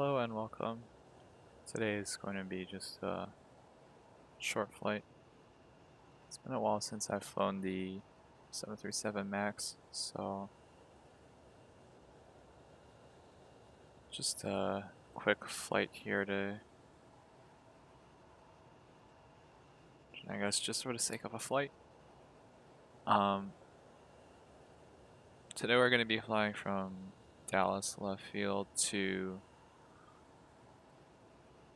Hello and welcome. Today is going to be just a short flight. It's been a while since I've flown the 737 MAX, so just a quick flight here to, I guess, just for the sake of a flight. Today we're going to be flying from Dallas left field to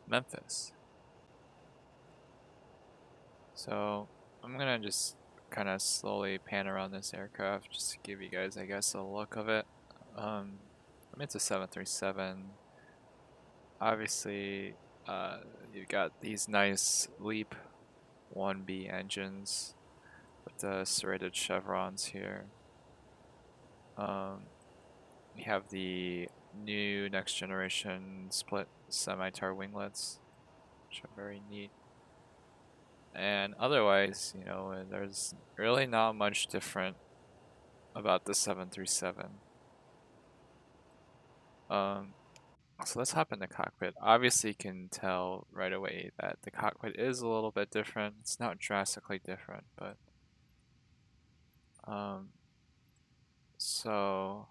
Memphis. So I'm gonna just kind of slowly pan around this aircraft just to give you guys, I guess, a look of it. It's a 737. Obviously, you've got these nice LEAP 1B engines with the serrated chevrons here. We have the new next generation split semi-tar winglets, which are very neat. And otherwise, there's really not much different about the 737. So let's hop in the cockpit. Obviously, you can tell right away that the cockpit is a little bit different. It's not drastically different, but so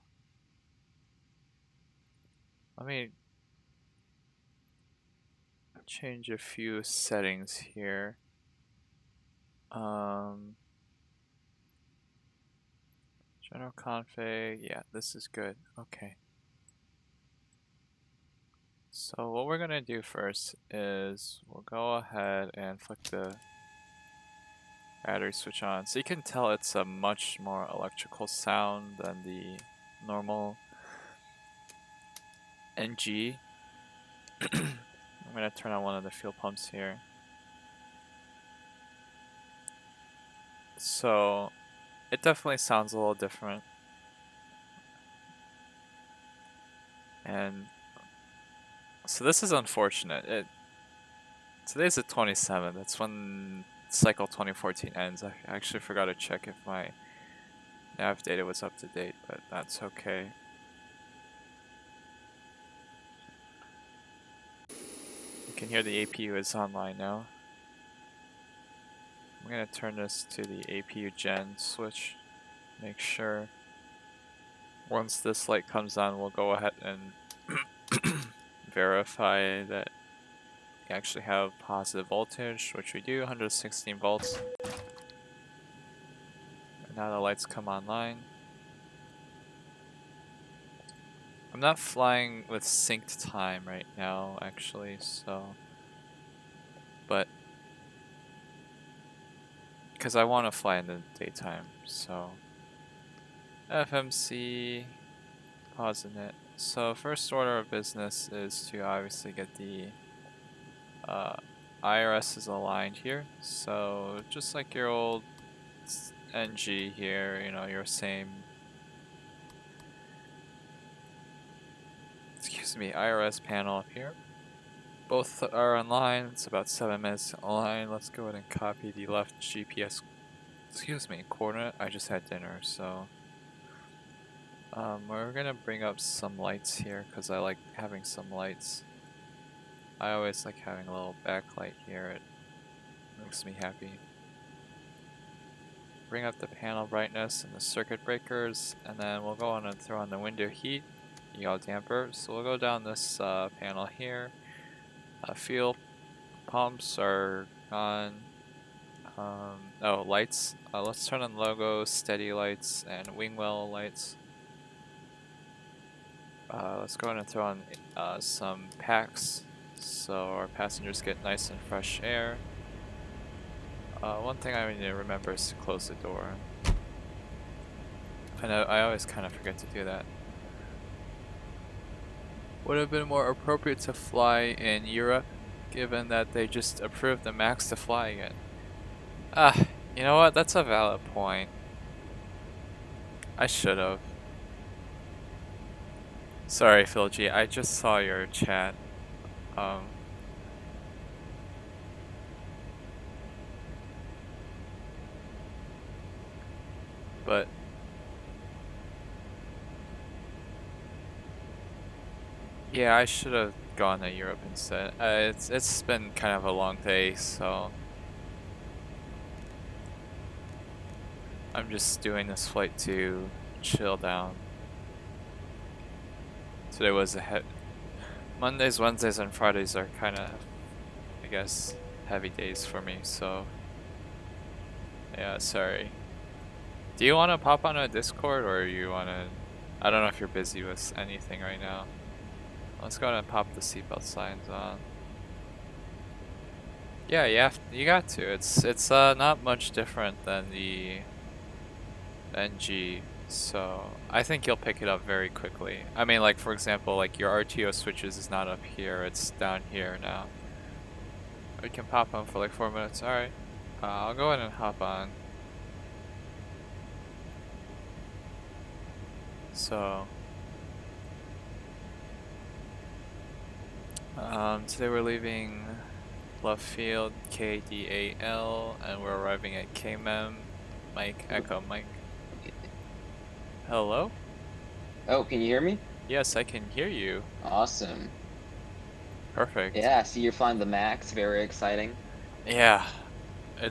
let me change a few settings here. General config, yeah, this is good. Okay. So what we're gonna do first is we'll go ahead and flick the battery switch on. So you can tell it's a much more electrical sound than the normal NG. I'm gonna turn on one of the fuel pumps here. So it definitely sounds a little different. And so this is unfortunate. Today's the 27th. That's when cycle 2014 ends. I actually forgot to check if my nav data was up to date, but that's okay. You can hear the APU is online now. I'm gonna turn this to the APU gen switch. Make sure once this light comes on, we'll go ahead and verify that we actually have positive voltage, which we do, 116 volts. And now the lights come online. I'm not flying with synced time right now, actually, so, but because I want to fly in the daytime, so FMC, pausing it. So first order of business is to obviously get the IRS is aligned here. So just like your old NG here, your same, IRS panel up here. Both are online. It's about 7 minutes online. Let's go ahead and copy the left GPS, coordinate. I just had dinner, so we're gonna bring up some lights here because I like having some lights. I always like having a little backlight here. It makes me happy. Bring up the panel brightness and the circuit breakers, and then we'll go on and throw on the window heat, yaw damper. So we'll go down this panel here. Fuel pumps are on. Oh, lights. Let's turn on logo, steady lights, and wing well lights. Let's go ahead and throw on some packs so our passengers get nice and fresh air. One thing I need to remember is to close the door. I know I always kind of forget to do that. Would have been more appropriate to fly in Europe, given that they just approved the MAX to fly again. You know what? That's a valid point. I should have. Sorry, Phil G. I just saw your chat. But yeah, I should have gone to Europe instead. It's been kind of a long day, so I'm just doing this flight to chill down. Today was Mondays, Wednesdays, and Fridays are kind of, I guess, heavy days for me. So yeah, sorry. Do you want to pop on a Discord, or you want to? I don't know if you're busy with anything right now. Let's go ahead and pop the seatbelt signs on. Yeah, you got to. It's not much different than the NG, so I think you'll pick it up very quickly. I mean, like for example, like your RTO switches is not up here; it's down here now. We can pop on for like 4 minutes. All right, I'll go ahead and hop on. So, today we're leaving Love Field, KDAL, and we're arriving at KMEM. Mike, Echo, Mike. Hello? Oh, can you hear me? Yes, I can hear you. Awesome. Perfect. Yeah, I see you're flying the Max. Very exciting. Yeah.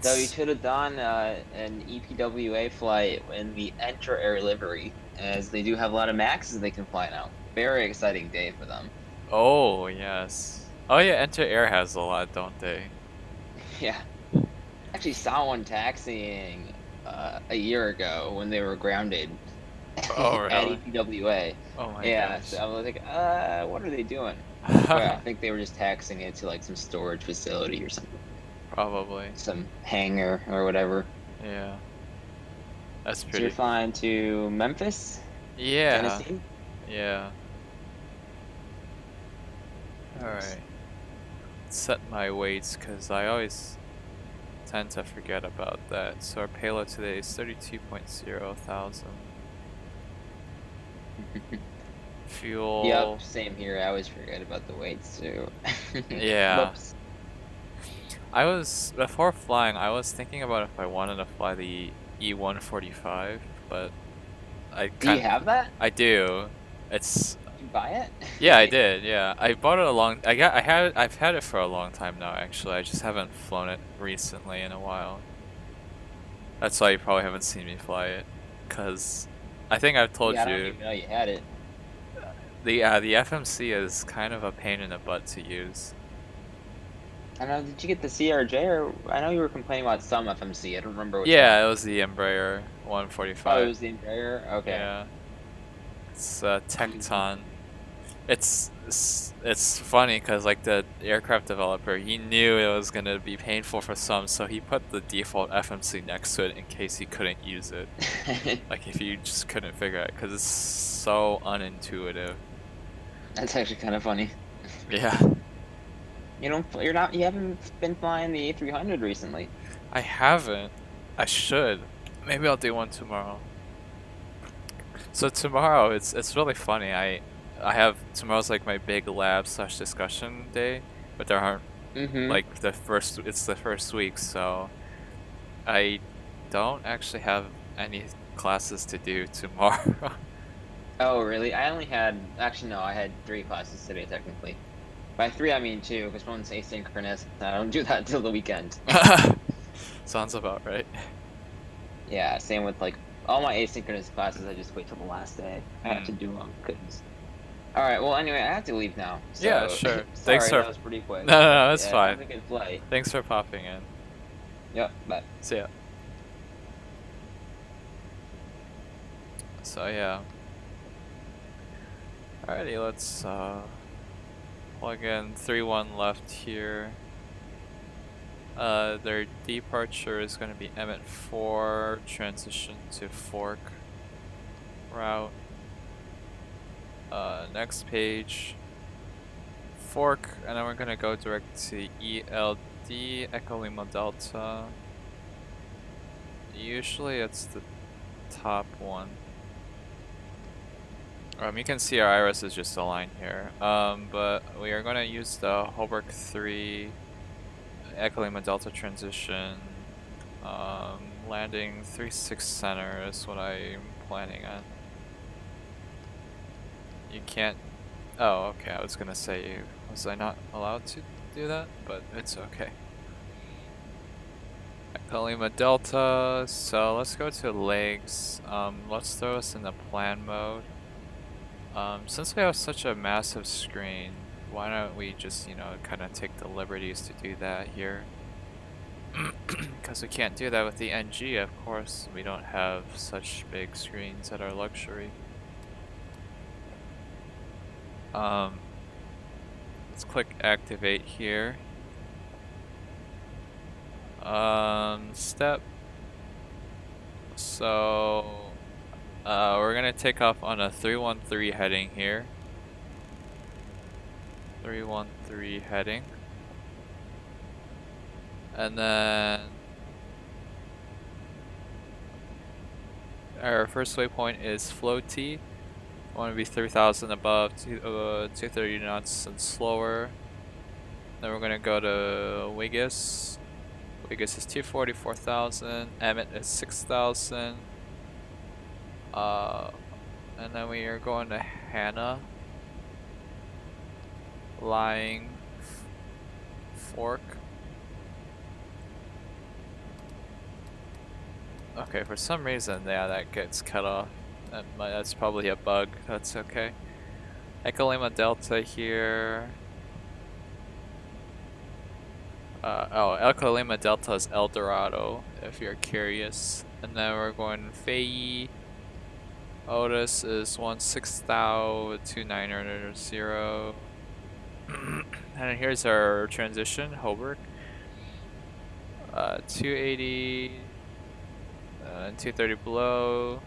Though you should have done an EPWA flight in the Enter Air livery, as they do have a lot of Maxes they can fly now. Very exciting day for them. Oh, yes. Oh yeah, Enter Air has a lot, don't they? Yeah. Actually saw one taxiing a year ago when they were grounded Oh, at really? EPWA. Oh my Yeah, gosh. so I was like, what are they doing? But I think they were just taxiing it to like some storage facility or something. Probably. Some hangar or whatever. Yeah. That's So pretty. you're flying to Memphis, Yeah. Tennessee? Yeah. Alright. Set my weights, because I always tend to forget about that. So our payload today is 32.0 thousand. Fuel. Yep, same here. I always forget about the weights too. Yeah. Whoops. Before flying, I was thinking about if I wanted to fly the E145, but Do you have that? I do. It's Did you buy it? Yeah, I did. Yeah, I bought it I've had it for a long time now. Actually, I just haven't flown it recently in a while. That's why you probably haven't seen me fly it, cause I think I've told Yeah, I don't you even know you had it. the FMC is kind of a pain in the butt to use. I don't know, did you get the CRJ or I know you were complaining about some FMC. I don't remember which Yeah, one. it was the Embraer Oh, 145. it was the Embraer? Okay. Yeah, it's Tecton. It's funny because like the aircraft developer, he knew it was gonna be painful for some, so he put the default FMC next to it in case he couldn't use it. Like if you just couldn't figure it, because it's so unintuitive. That's actually kind of funny. Yeah. You haven't been flying the A300 recently. I haven't. I should. Maybe I'll do one tomorrow. So tomorrow, it's really funny. Tomorrow's like my big lab / discussion day, but there aren't like it's the first week, so I don't actually have any classes to do tomorrow. Oh, really? Actually, no, I had 3 classes today, technically. By 3, I mean 2, because one's asynchronous, and I don't do that till the weekend. Sounds about right. Yeah, same with, like, all my asynchronous classes, I just wait till the last day. I have to do them, because... Alright, well, anyway, I have to leave now, so... Yeah, sure. Sorry, Thanks that was pretty quick. No, it's yeah, fine. have a good flight. Thanks for popping in. Yep, bye. See ya. So yeah. Alrighty, let's plug in 3-1 left here. Their departure is going to be Emmett 4, transition to Fork route. Next page, Fork, and then we're going to go direct to ELD, Echo Lima Delta. Usually it's the top one. You can see our iris is just a line here, but we are going to use the Holbrook 3 Echo Lima Delta transition, landing 3-6 center is what I'm planning on. You can't, oh okay, I was going to say Was I not allowed to do that? But it's okay. Kalima Delta, so let's go to legs. Let's throw us in the plan mode. Since we have such a massive screen, why don't we just, you know, kind of take the liberties to do that here? Because we can't do that with the NG, of course. We don't have such big screens at our luxury. Let's click activate here. Step. So, we're gonna take off on a 313 heading here. 313 heading. And then our first waypoint is floaty. I want to be 3,000 above, 230 knots and slower. Then we're gonna go to Wiggis. Wiggis is 244,000. Emmett is 6,000. And then we are going to Hannah. Lying Fork. Okay, for some reason, yeah, that gets cut off. That's probably a bug. That's okay. Ekalima Delta here. Oh, Ekalima Delta is El Dorado, if you're curious. And then we're going Faye. Otis is 16,2900. And here's our transition, Hoburg. 280 and 230 below.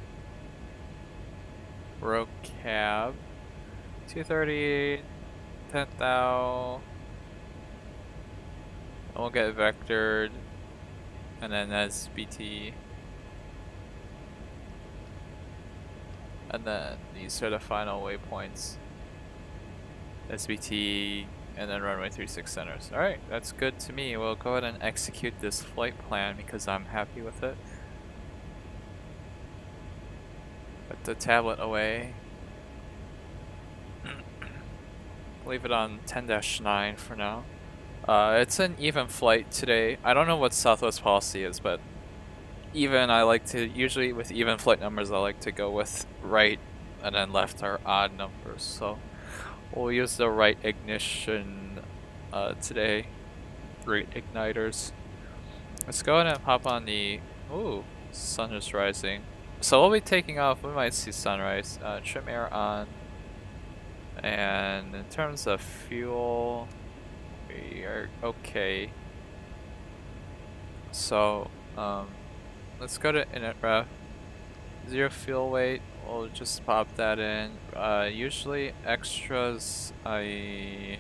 Rogue cab. 230, 10,000. And we'll get vectored. And then that's BT. And then these are the final waypoints. SBT, and then runway 36 centers. Alright, that's good to me. We'll go ahead and execute this flight plan because I'm happy with it. Put the tablet away. Leave it on 10-9 for now. It's an even flight today. I don't know what Southwest policy is, but even I like to, usually with even flight numbers, I like to go with right and then left are odd numbers. So we'll use the right ignition today. Right igniters. Let's go ahead and hop on the, ooh, sun is rising. So we'll be taking off, we might see sunrise. Trim air on. And in terms of fuel, we are okay. So, let's go to init ref. 0 fuel weight, we'll just pop that in. Usually extras, I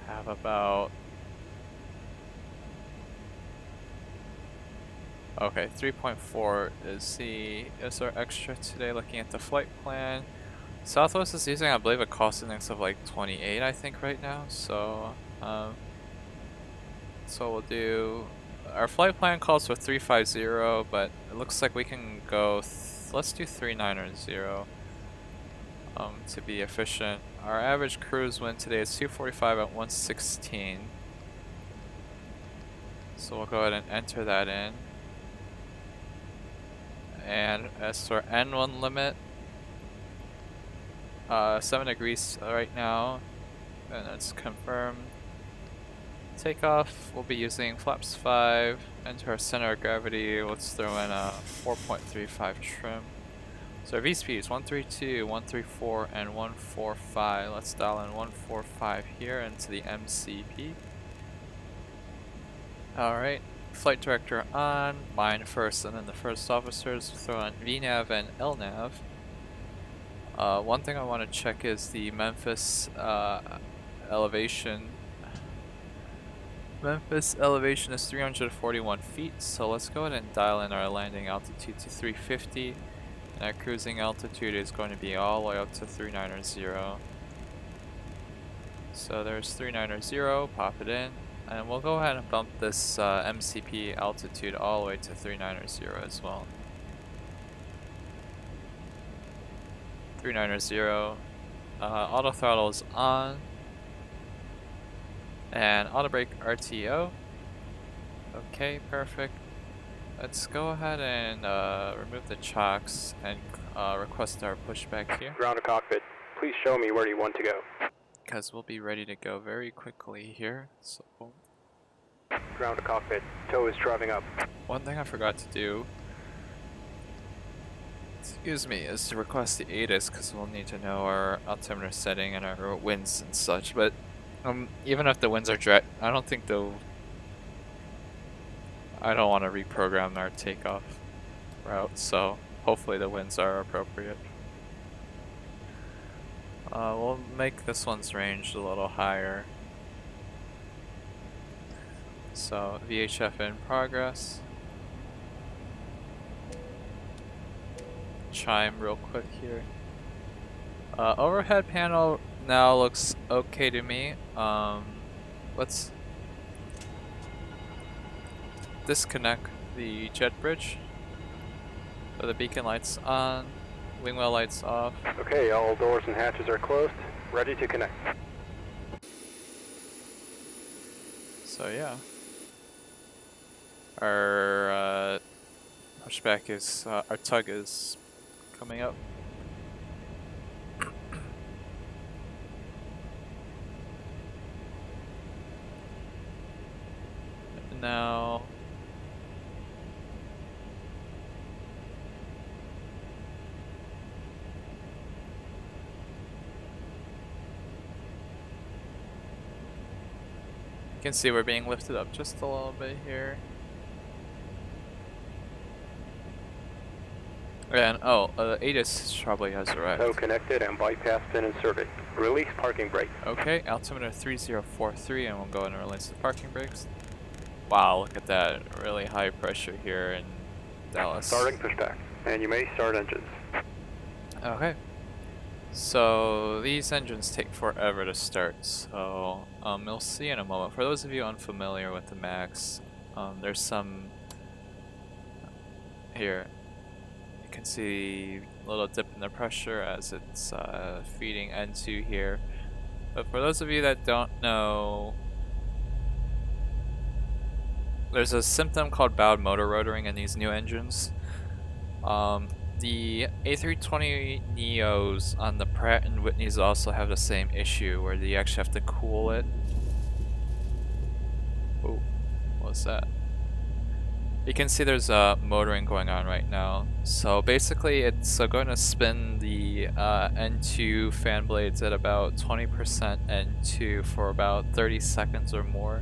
have about, okay, 3.4 is our extra today. Looking at the flight plan, Southwest is using, I believe, a cost index of like 28, I think, right now. So, so we'll do, our flight plan calls for 350, but it looks like we can go, let's do 390, to be efficient. Our average cruise wind today is 245 at 116. So we'll go ahead and enter that in. And as for N1 limit, 7 degrees right now, and it's confirmed. Takeoff, we'll be using flaps 5. Enter our center of gravity, let's throw in a 4.35 trim. So our V-speed is 132, 134, and 145. Let's dial in 145 here into the MCP. Alright, flight director on, mine first, and then the first officers throw on VNAV and LNAV. One thing I want to check is the Memphis elevation. Memphis elevation is 341 feet, so let's go ahead and dial in our landing altitude to 350. And our cruising altitude is going to be all the way up to 390. So there's 390, pop it in. And we'll go ahead and bump this MCP altitude all the way to 390 as well. 390, auto throttle is on. And auto brake RTO. Okay, perfect. Let's go ahead and remove the chocks and request our pushback here. Ground to cockpit. Please show me where you want to go. Because we'll be ready to go very quickly here. So, Ground to cockpit. Tow is driving up. one thing I forgot to do, excuse me, is to request the ATIS because we'll need to know our altimeter setting and our winds and such. But even if the winds are I don't think they'll. I don't want to reprogram our takeoff route, so hopefully the winds are appropriate. We'll make this one's range a little higher. So VHF in progress. Chime real quick here. Overhead panel now looks okay to me. Let's disconnect the jet bridge. So the beacon lights on, wing well lights off. Okay, all doors and hatches are closed. Ready to connect. So yeah. Our pushback is, our tug is coming up. Now you can see we're being lifted up just a little bit here. And ATIS probably has arrived. Tow connected and bypass pin inserted. Release parking brake. Okay, altimeter 3043, and we'll go ahead and release the parking brakes. Wow, look at that. Really high pressure here in Dallas. Starting pushback. And you may start engines. Okay. So these engines take forever to start, so you'll see in a moment. For those of you unfamiliar with the Max, there's some here. You can see a little dip in the pressure as it's feeding N2 here. But for those of you that don't know, there's a symptom called bowed motor rotoring in these new engines. The A320 Neos on the Pratt & Whitneys also have the same issue where you actually have to cool it. Oh, what's that? You can see there's motoring going on right now. So basically it's going to spin the N2 fan blades at about 20% N2 for about 30 seconds or more.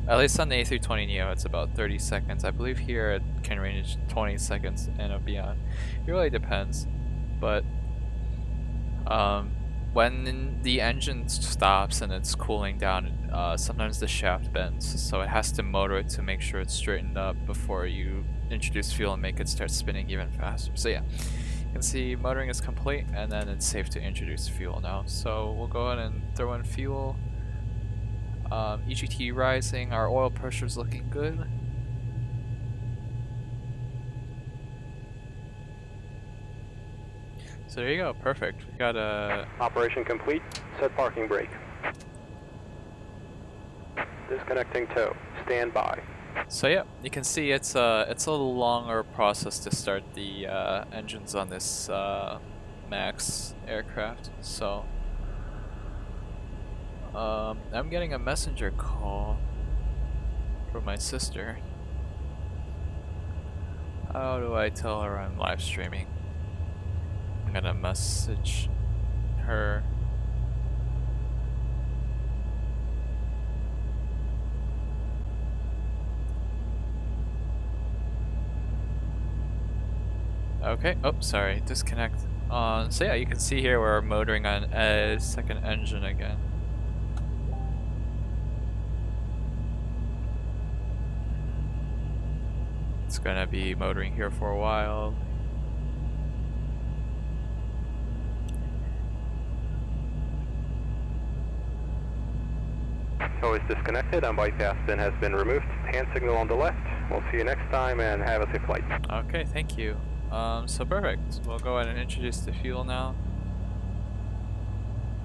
At least on the A320 Neo, it's about 30 seconds. I believe here it can range 20 seconds and beyond. It really depends. But when the engine stops and it's cooling down, sometimes the shaft bends. So it has to motor it to make sure it's straightened up before you introduce fuel and make it start spinning even faster. So yeah, you can see motoring is complete and then it's safe to introduce fuel now. So we'll go ahead and throw in fuel. EGT rising, our oil pressure is looking good. So there you go, perfect. We got a Operation complete. Set parking brake. Disconnecting tow. Stand by. So yeah, you can see it's a little longer process to start the engines on this Max aircraft. So I'm getting a messenger call from my sister. How do I tell her I'm live streaming? I'm gonna message her. Okay, oh sorry, disconnect. So yeah, you can see here we're motoring on a second engine again. It's gonna be motoring here for a while. Tow is disconnected and bypass pin has been removed. Hand signal on the left. We'll see you next time and have a safe flight. Okay, thank you. So perfect. We'll go ahead and introduce the fuel now.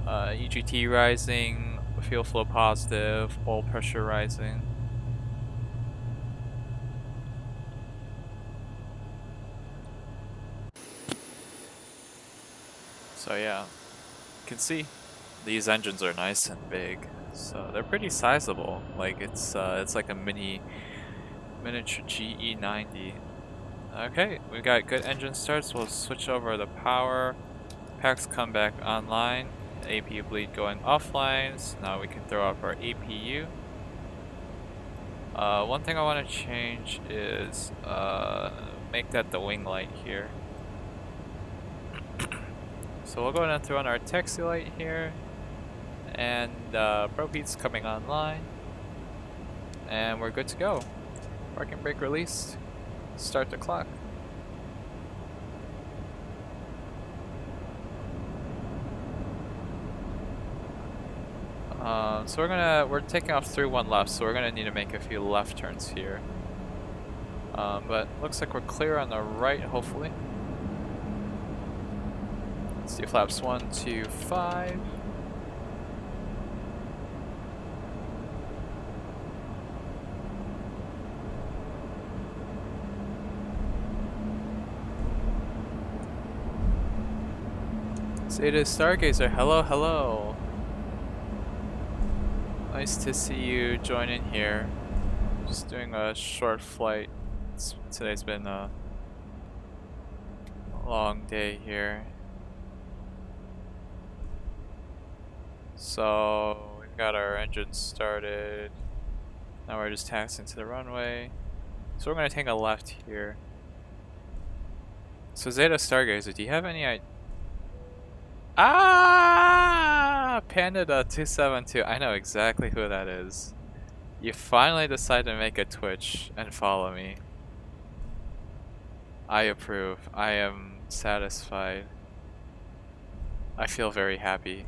EGT rising, fuel flow positive, oil pressure rising. So yeah, you can see these engines are nice and big, so they're pretty sizable. Like it's like a miniature GE90. Okay, we got good engine starts. We'll switch over the power. Packs come back online. AP bleed going offline. So now we can throw up our APU. One thing I want to change is make that the wing light here. So we'll go ahead and throw on our taxi light here, and Propeat's coming online, and we're good to go. Parking brake released. Start the clock. So we're taking off through one left, so we're gonna need to make a few left turns here. But looks like we're clear on the right, hopefully. Let's do flaps 1, 2, 5. Zeta Stargazer, hello, hello. Nice to see you join in here. Just doing a short flight. Today's been a long day here. So we've got our engines started. Now we're just taxiing to the runway. So we're gonna take a left here. So Zeta Stargazer, do you have any idea? Ah, Panda 272. I know exactly who that is. You finally decided to make a Twitch and follow me. I approve. I am satisfied. I feel very happy.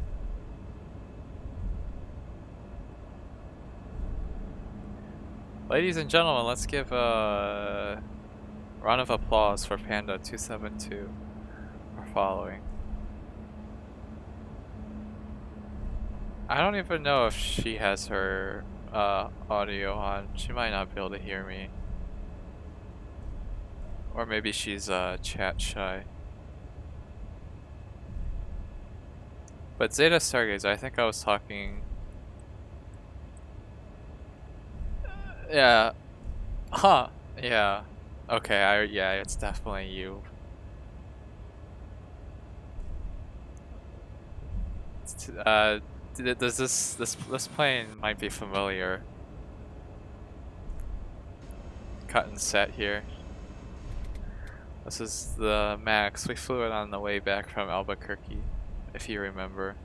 Ladies and gentlemen, let's give a round of applause for Panda 272 for following. I don't even know if she has her audio on. She might not be able to hear me. Or maybe she's chat shy. But Zeta Stargazer, I think I was talking... Yeah. Huh. Yeah. Okay, yeah, it's definitely you. Does this plane might be familiar. Cut and set here. This is the Max. We flew it on the way back from Albuquerque, if you remember.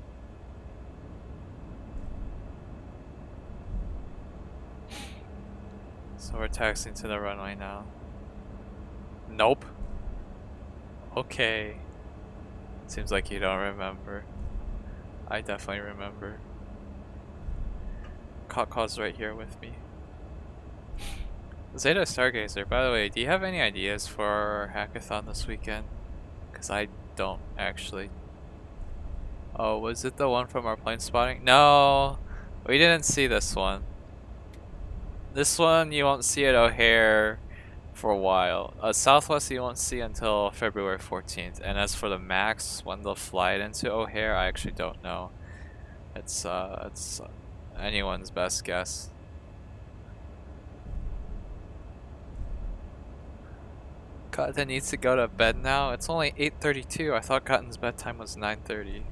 So we're taxiing to the runway now. Nope. Okay. Seems like you don't remember. I definitely remember. Caw's right here with me. Zeta Stargazer, by the way, do you have any ideas for our hackathon this weekend? Because I don't actually. Oh, was it the one from our plane spotting? No, we didn't see this one. This one you won't see at O'Hare for a while. Southwest you won't see until February 14th. And as for the Max, when they'll fly it into O'Hare, I actually don't know. It's anyone's best guess. Cotton needs to go to bed now. It's only 8:32. I thought Cotton's bedtime was 9:30.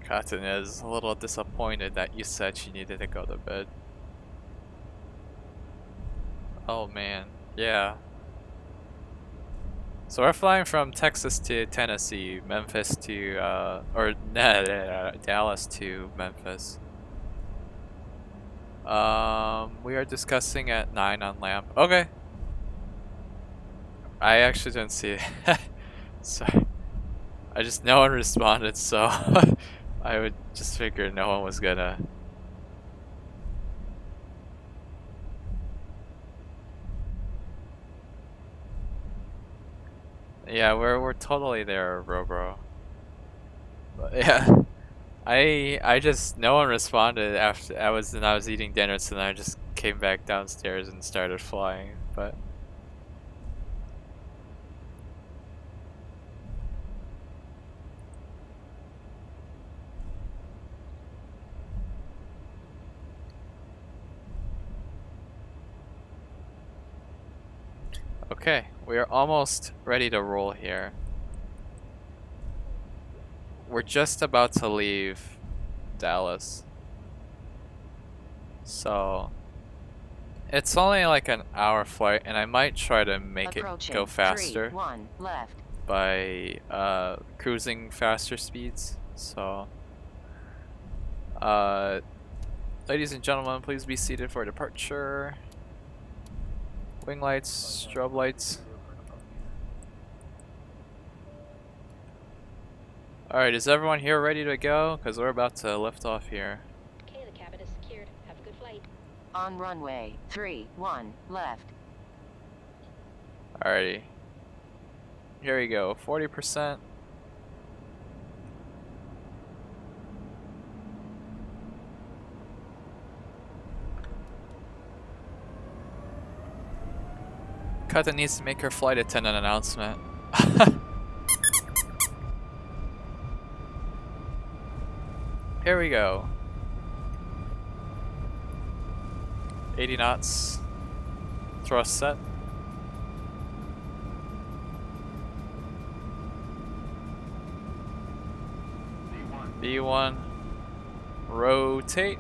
Cotton is a little disappointed that you said she needed to go to bed. Oh man, yeah. So we're flying from Texas to Tennessee, Memphis to, Dallas to Memphis. We are discussing at 9 on LAMP. Okay. I actually didn't see it. Sorry. No one responded, so I would just figure no one was gonna. Yeah, we're totally there, bro. But yeah, I just no one responded after I was eating dinner, so then I just came back downstairs and started flying. But okay, we are almost ready to roll here. We're just about to leave Dallas. So it's only like an hour flight, and I might try to make it go faster 1 left. by cruising faster speeds. So ladies and gentlemen, please be seated for departure. Wing lights, strobe lights. Alright, is everyone here ready to go? Because we're about to lift off here. Okay, the cabin is secured. Have a good flight. On runway 1 left. Alrighty. Here we go, 40%. Kata needs to make her flight attendant announcement. Here we go. 80 knots. Thrust set. B1. Rotate.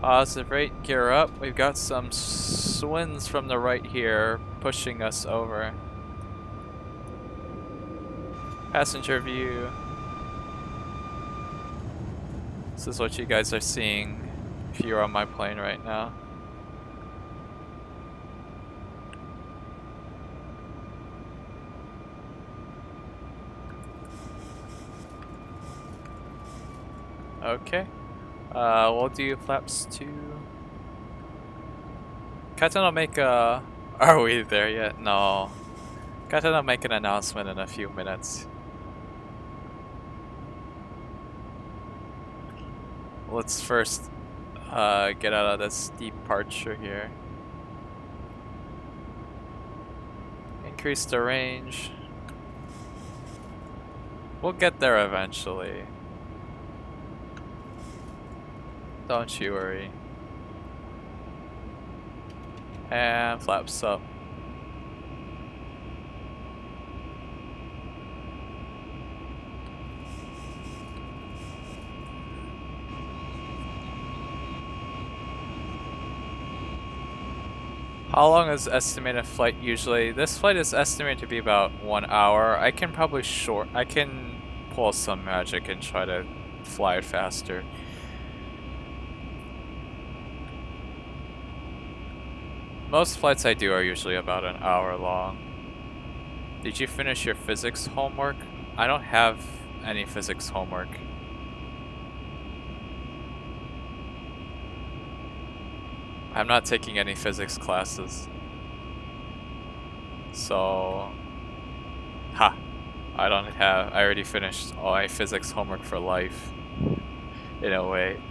Positive rate, gear up. We've got some swinds from the right here pushing us over. Passenger view. This is what you guys are seeing if you're on my plane right now. Okay. We'll do flaps 2. Captain will make a... Are we there yet? No. Captain will make an announcement in a few minutes. Let's first get out of this departure here. Increase the range. We'll get there eventually. Don't you worry. And flaps up. How long is estimated flight usually? This flight is estimated to be about 1 hour. I can probably I can pull some magic and try to fly it faster. Most flights I do are usually about an hour long. Did you finish your physics homework? I don't have any physics homework. I'm not taking any physics classes. So... Ha! I already finished all my physics homework for life. In a way.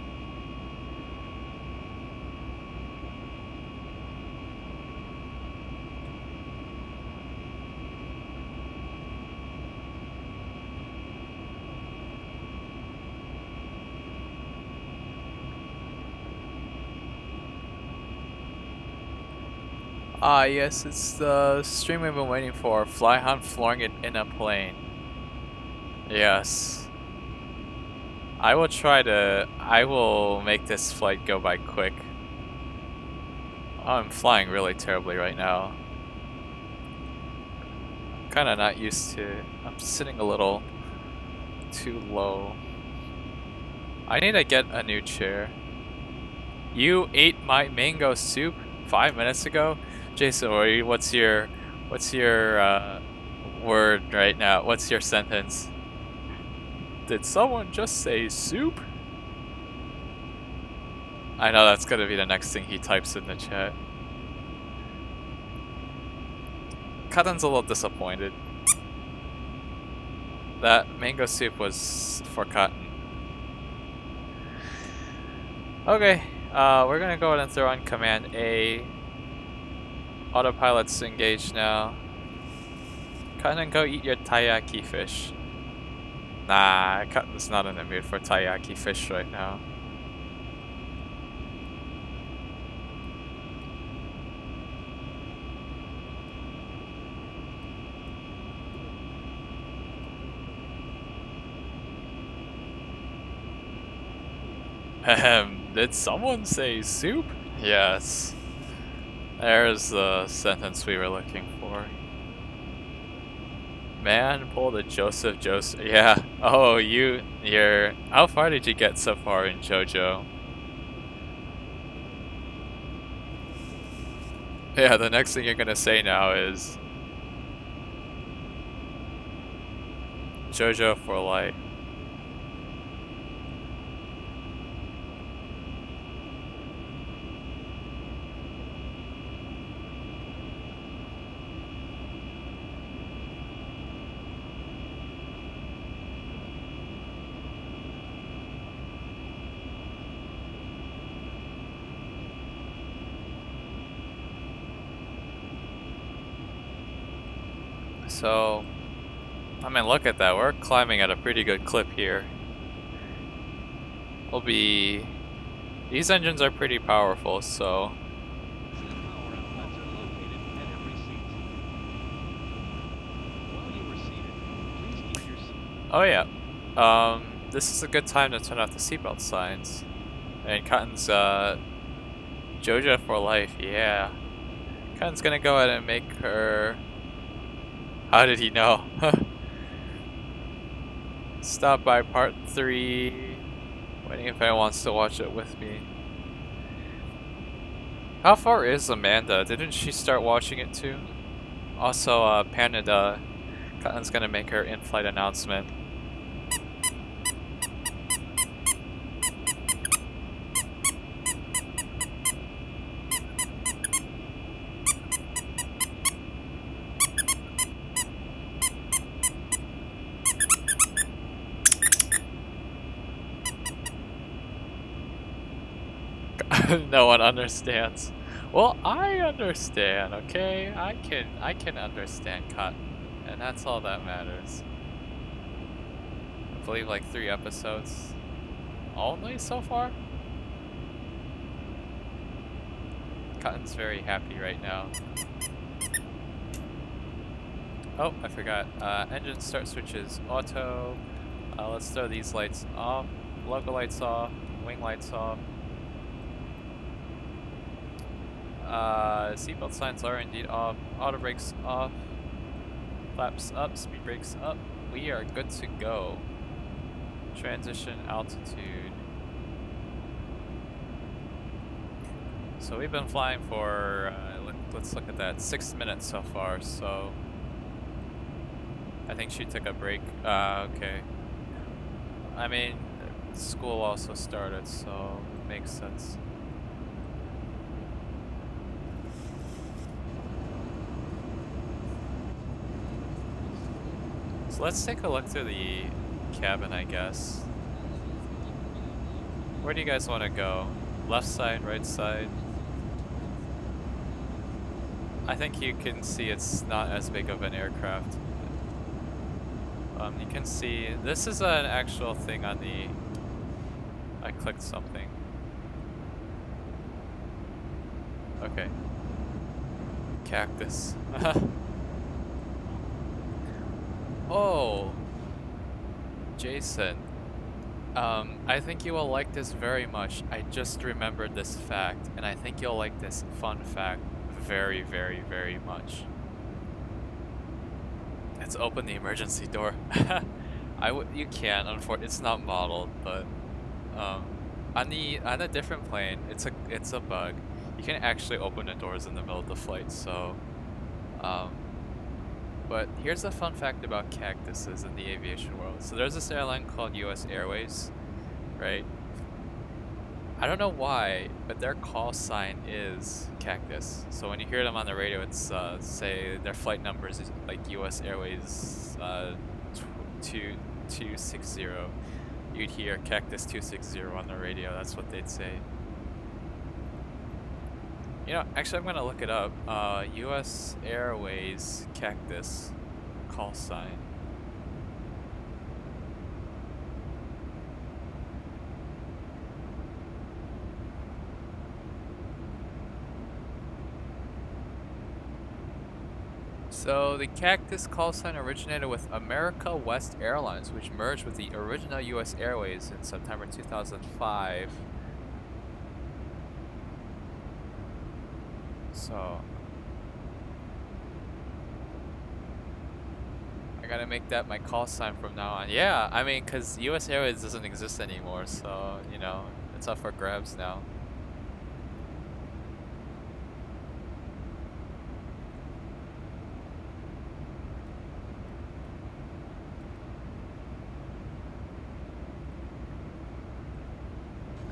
Ah, yes, it's the stream we've been waiting for. Fly hunt flooring it in a plane. Yes. I will make this flight go by quick. I'm flying really terribly right now. Kinda not used to it. I'm sitting a little too low. I need to get a new chair. You ate my mango soup 5 minutes ago? Jason, what's your word right now? What's your sentence? Did someone just say soup? I know that's gonna be the next thing he types in the chat. Cotton's a little disappointed. That mango soup was for Cotton. Okay, we're gonna go ahead and throw on Command A. Autopilot's engaged now. Cotton, go eat your taiyaki fish. Nah, Cotton's not in the mood for taiyaki fish right now. Ahem, did someone say soup? Yes. There's the sentence we were looking for. Man pulled a Joseph. Yeah. Oh, you're. How far did you get so far in JoJo? Yeah, the next thing you're gonna say now is JoJo for life. So, I mean, look at that. We're climbing at a pretty good clip here. These engines are pretty powerful, so. Oh yeah. This is a good time to turn off the seatbelt signs. And Cotton's, JoJo for life, yeah. Cotton's gonna go ahead and make her... How did he know? Stop by part 3. Waiting if anyone wants to watch it with me. How far is Amanda? Didn't she start watching it too? Also, Canada. Cotton's gonna make her in-flight announcement. No one understands. Well, I understand, okay? I can understand Cotton, and that's all that matters. I believe like 3 episodes only so far. Cotton's very happy right now. Oh, I forgot. Engine start switches auto. Let's throw these lights off. Logo lights off. Wing lights off. Seatbelt signs are indeed off. Auto brakes off. Flaps up. Speed brakes up. We are good to go. Transition altitude. So we've been flying for, let's look at that, 6 minutes so far, so... I think she took a break. Okay. I mean, school also started, so it makes sense. So let's take a look through the cabin, I guess. Where do you guys want to go? Left side, right side? I think you can see it's not as big of an aircraft. You can see, this is an actual thing on the... I clicked something. Okay. Cactus. Oh! Jason. I think you will like this very much. I just remembered this fact, and I think you'll like this fun fact very, very, very much. Let's open the emergency door. You can, unfortunately, it's not modeled, but on a different plane, it's a bug. You can actually open the doors in the middle of the flight. So, but here's a fun fact about cactuses in the aviation world. So there's this airline called U.S. Airways, right? I don't know why, but their call sign is Cactus. So when you hear them on the radio, it's say their flight numbers is like U.S. Airways 2260. You'd hear Cactus 260 on the radio. That's what they'd say. You know, actually, I'm gonna look it up. U.S. Airways Cactus call sign. So the Cactus call sign originated with America West Airlines, which merged with the original U.S. Airways in September 2005. So I gotta make that my call sign from now on. Yeah, I mean, cause U.S. Airways doesn't exist anymore, so you know it's up for grabs now.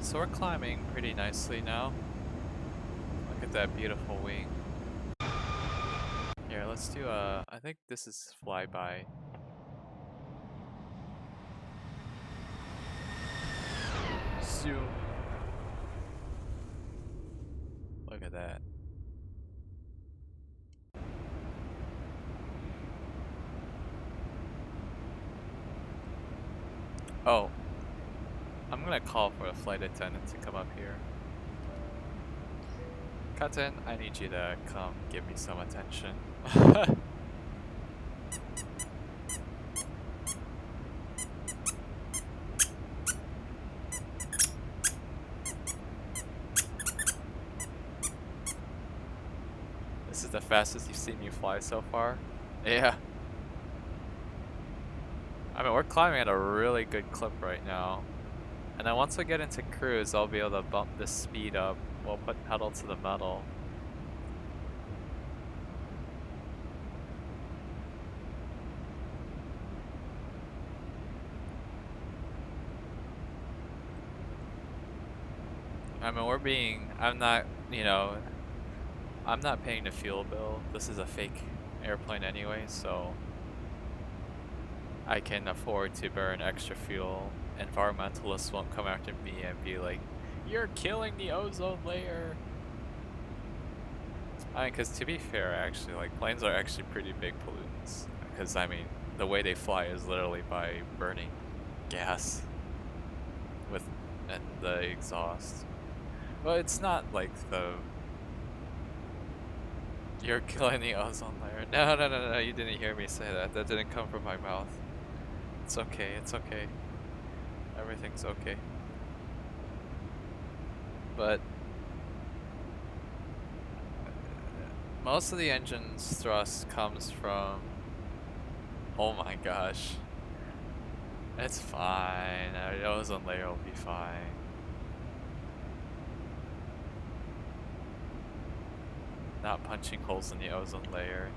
So we're climbing pretty nicely now. Look at that beautiful wing. Here, let's do I think this is flyby. Zoom. Look at that. Oh. I'm gonna call for a flight attendant to come up here. Captain, I need you to come give me some attention. This is the fastest you've seen me fly so far? Yeah. I mean, we're climbing at a really good clip right now. And then once we get into cruise, I'll be able to bump the speed up. We'll put pedal to the metal. I mean, I'm not, you know, I'm not paying the fuel bill. This is a fake airplane anyway, so I can afford to burn extra fuel. Environmentalists won't come after me and be like, "You're killing the ozone layer." I mean, because to be fair, actually, like, planes are actually pretty big pollutants. Because, I mean, the way they fly is literally by burning gas with and the exhaust. Well, it's not like the "you're killing the ozone layer." No, you didn't hear me say that. That didn't come from my mouth. It's okay, it's okay. Everything's okay. But most of the engine's thrust comes from... Oh my gosh. It's fine. The ozone layer will be fine. Not punching holes in the ozone layer.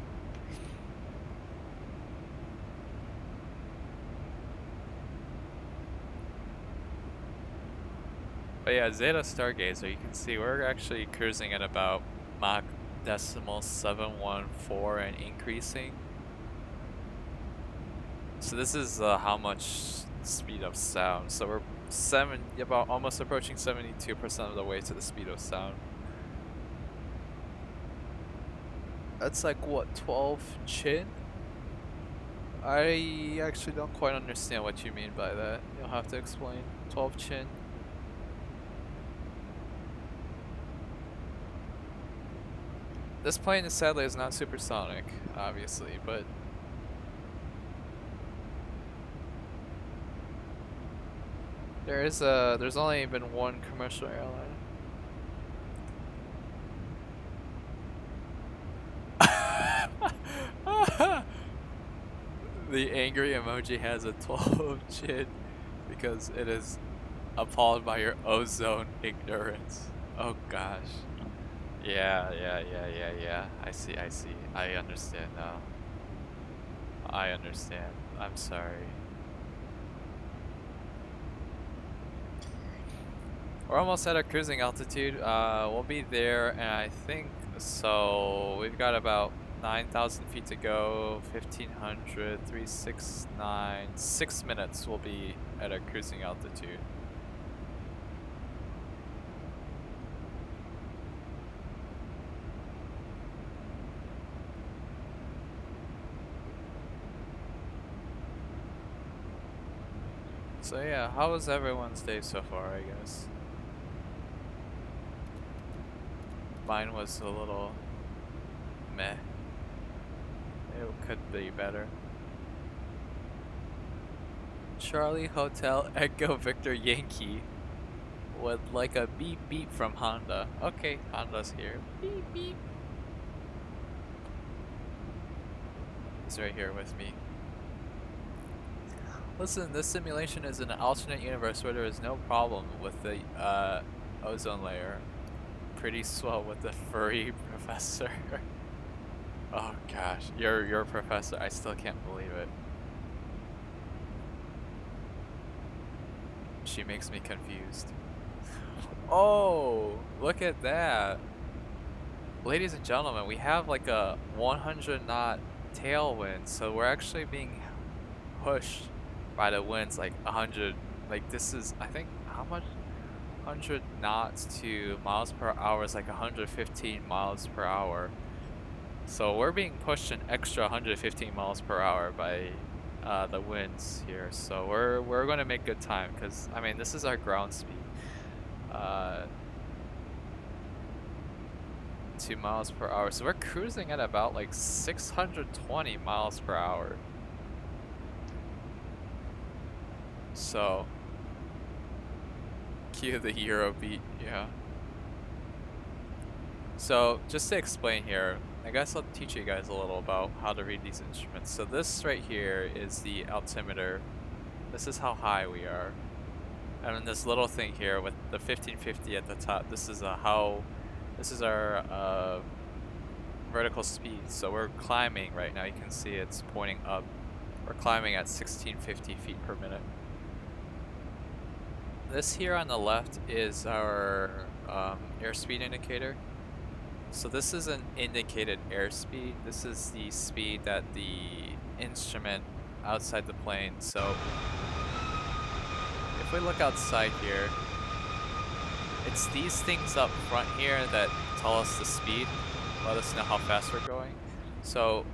But yeah, Zeta Stargazer, you can see we're actually cruising at about Mach 0.714 and increasing. So this is how much speed of sound. So we're about almost approaching 72% of the way to the speed of sound. That's like what, 12 chin? I actually don't quite understand what you mean by that. You'll have to explain. 12 chin. This plane is sadly is not supersonic, obviously, but there's only been one commercial airline. The angry emoji has a 12 chin because it is appalled by your ozone ignorance. Oh gosh. Yeah. I see. I understand now. I understand. I'm sorry. We're almost at our cruising altitude. We'll be there, and I think so. We've got about 9,000 feet to go. 1,500, 369, 6 minutes. We'll be at our cruising altitude. So yeah, how was everyone's day so far? I guess mine was a little meh. It could be better. Charlie Hotel Echo Victor Yankee would like a beep beep from Honda. Okay, Honda's here. Beep beep. He's right here with me. Listen, this simulation is an alternate universe where there is no problem with the ozone layer. Pretty swell with the furry professor. Oh gosh, your professor. I still can't believe it. She makes me confused. Oh, look at that. Ladies and gentlemen, we have like a 100 knot tailwind, so we're actually being pushed by the winds like 100. Like this is, I think, how much? 100 knots to miles per hour is like 115 miles per hour. So we're being pushed an extra 115 miles per hour by the winds here. So we're going to make good time because I mean this is our ground speed. 2 miles per hour. So we're cruising at about like 620 miles per hour. So cue the Euro beat, yeah. So just to explain here, I guess I'll teach you guys a little about how to read these instruments. So this right here is the altimeter. This is how high we are. And then this little thing here with the 1550 at the top, this is our vertical speed. So we're climbing right now. You can see it's pointing up. We're climbing at 1650 feet per minute. This here on the left is our airspeed indicator. So this is an indicated airspeed. This is the speed that the instrument outside the plane. So if we look outside here, it's these things up front here that tell us the speed, let us know how fast we're going. So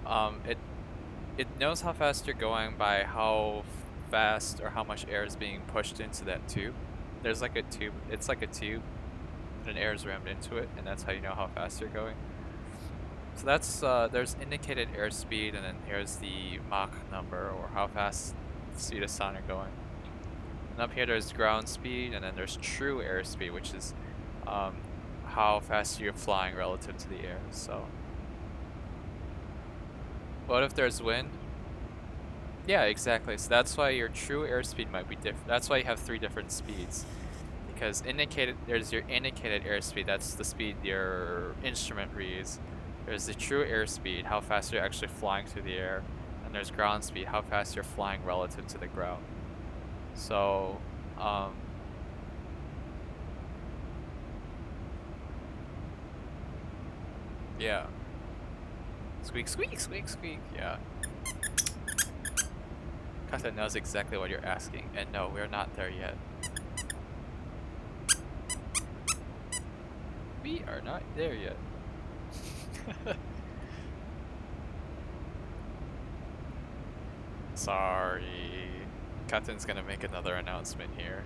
it knows how fast you're going by how fast or how much air is being pushed into that tube. There's like a tube, it's like a tube, and air is rammed into it, and that's how you know how fast you're going. So that's, there's indicated airspeed, and then here's the Mach number, or how fast the speed of sound you're going. And up here there's ground speed, and then there's true airspeed, which is how fast you're flying relative to the air. So what if there's wind? Yeah, exactly. So that's why your true airspeed might be different. That's why you have 3 different speeds. Because there's your indicated airspeed, that's the speed your instrument reads. There's the true airspeed, how fast you're actually flying through the air. And there's ground speed, how fast you're flying relative to the ground. So, yeah. Squeak, squeak, squeak, squeak, yeah. Kata knows exactly what you're asking, and no, we're not there yet. We are not there yet. Sorry. Katen's gonna make another announcement here.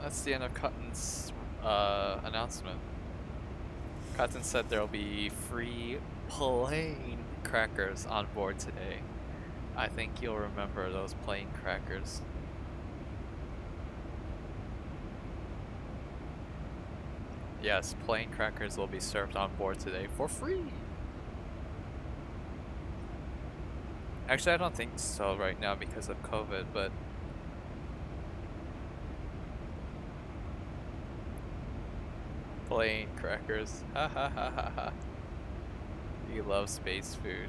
That's the end of Cotton's announcement. Cotton said there will be free plain crackers on board today. I think you'll remember those plain crackers. Yes, plain crackers will be served on board today for free. Actually, I don't think so right now because of COVID, but plain crackers. Ha ha ha ha ha. You love space food.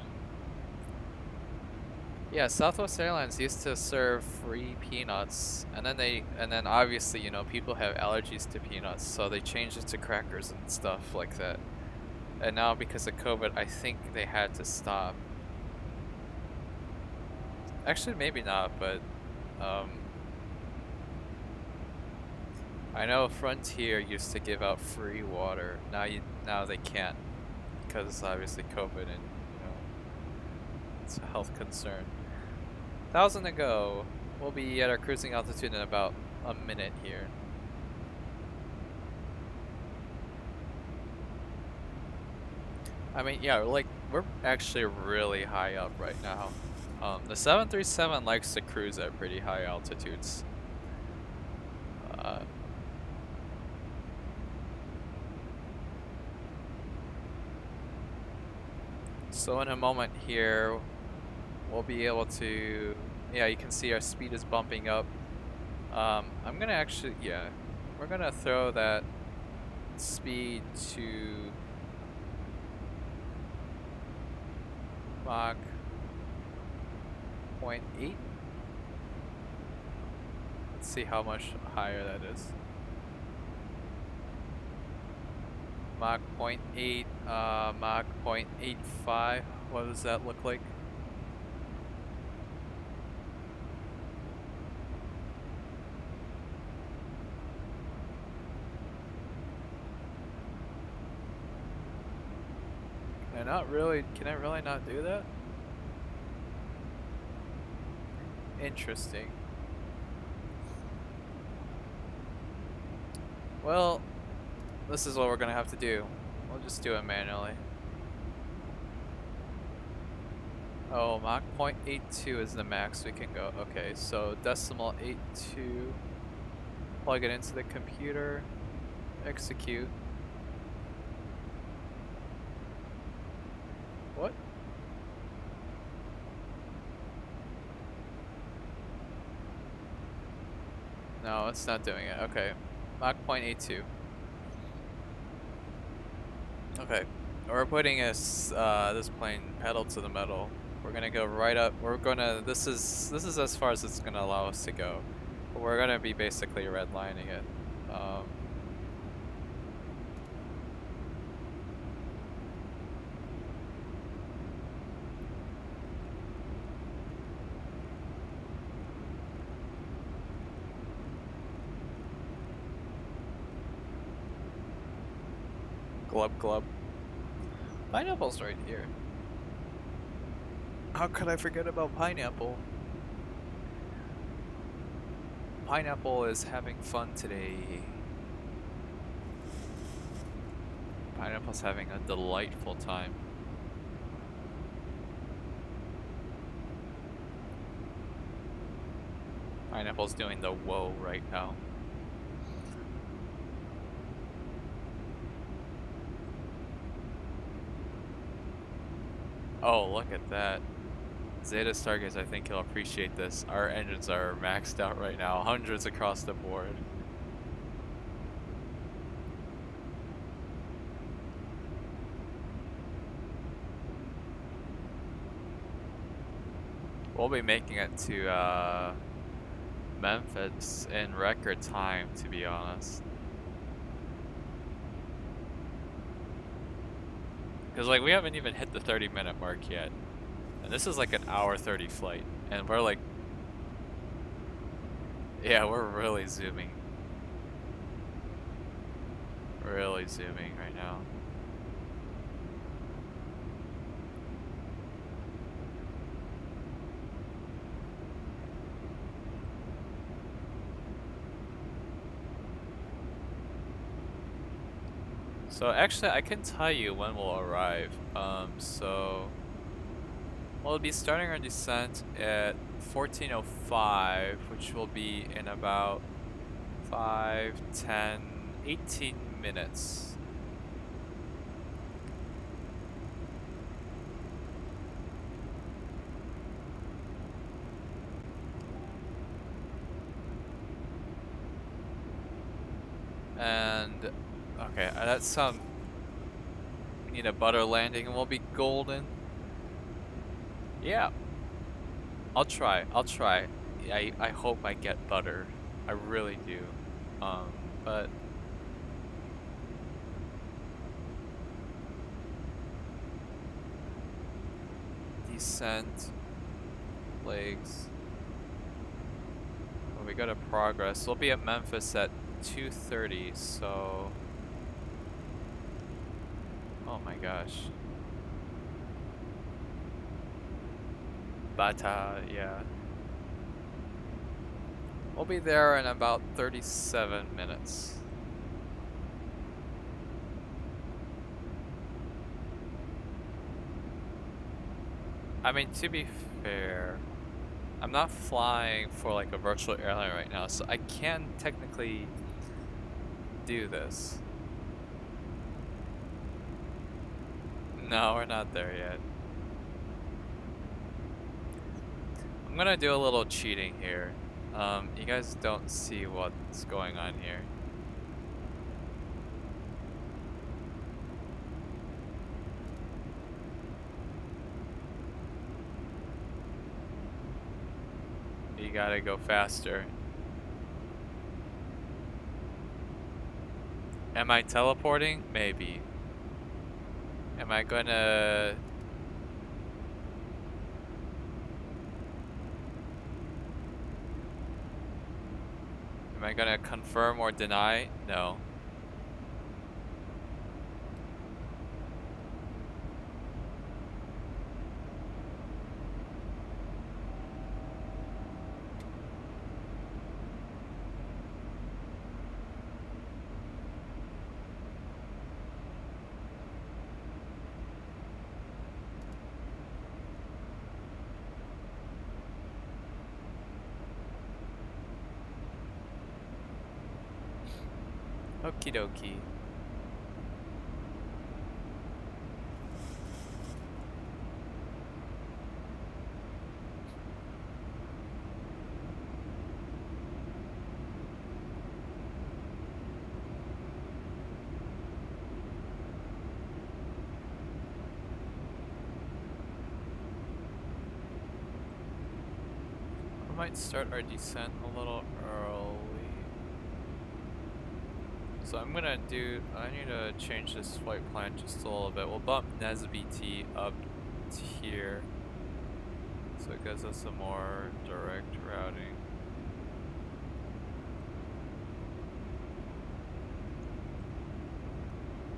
Yeah, Southwest Airlines used to serve free peanuts, and then obviously, you know, people have allergies to peanuts, so they changed it to crackers and stuff like that. And now because of COVID, I think they had to stop. Actually, maybe not, but I know Frontier used to give out free water. Now they can't because obviously COVID and you know it's a health concern. 1,000 to go. We'll be at our cruising altitude in about a minute here. I mean, yeah, like we're actually really high up right now. The 737 likes to cruise at pretty high altitudes. So in a moment here, we'll be able to, yeah, you can see our speed is bumping up. I'm gonna actually, yeah, we're gonna throw that speed to Mach 0.8. Let's see how much higher that is. Mach 0.8, Mach 0.85. What does that look like? Can I really not do that? Interesting. Well, this is what we're gonna have to do. We'll just do it manually. Oh, Mach 0.82 is the max we can go. Okay, so decimal 82. Plug it into the computer. Execute. What? No, it's not doing it. Okay. Mach 0.82. Okay. We're putting this plane pedal to the metal. We're gonna go right up. This is as far as it's gonna allow us to go. But we're gonna be basically redlining it. Glub glub. Pineapple's right here. How could I forget about Pineapple? Pineapple is having fun today. Pineapple's having a delightful time. Pineapple's doing the whoa right now. Oh, look at that. Zeta Stargaze, I think he'll appreciate this. Our engines are maxed out right now, hundreds across the board. We'll be making it to Memphis in record time, to be honest. Because like we haven't even hit the 30-minute mark yet. And this is like an hour 30 flight. And we're like, yeah, we're really zooming. Really zooming right now. So actually I can tell you when we'll arrive. We'll be starting our descent at 14:05, which will be in about 5, 10, 18 minutes. And okay, that's some. We need a butter landing and we'll be golden. Yeah. I'll try. I'll try. I hope I get butter. I really do. But descent legs. Well, we go to progress. We'll be at Memphis at 2:30. So. Oh my gosh. Bata, yeah. We'll be there in about 37 minutes. I mean, to be fair, I'm not flying for like a virtual airline right now, so I can technically do this. No, we're not there yet. I'm gonna do a little cheating here. You guys don't see what's going on here. You gotta go faster. Am I teleporting? Maybe. Am I gonna... Am I gonna confirm or deny? No. Okie dokie. We might start our descent a little early. So I'm gonna do, I need to change this flight plan just a little bit. We'll bump NesBT up to here. So it gives us a more direct routing.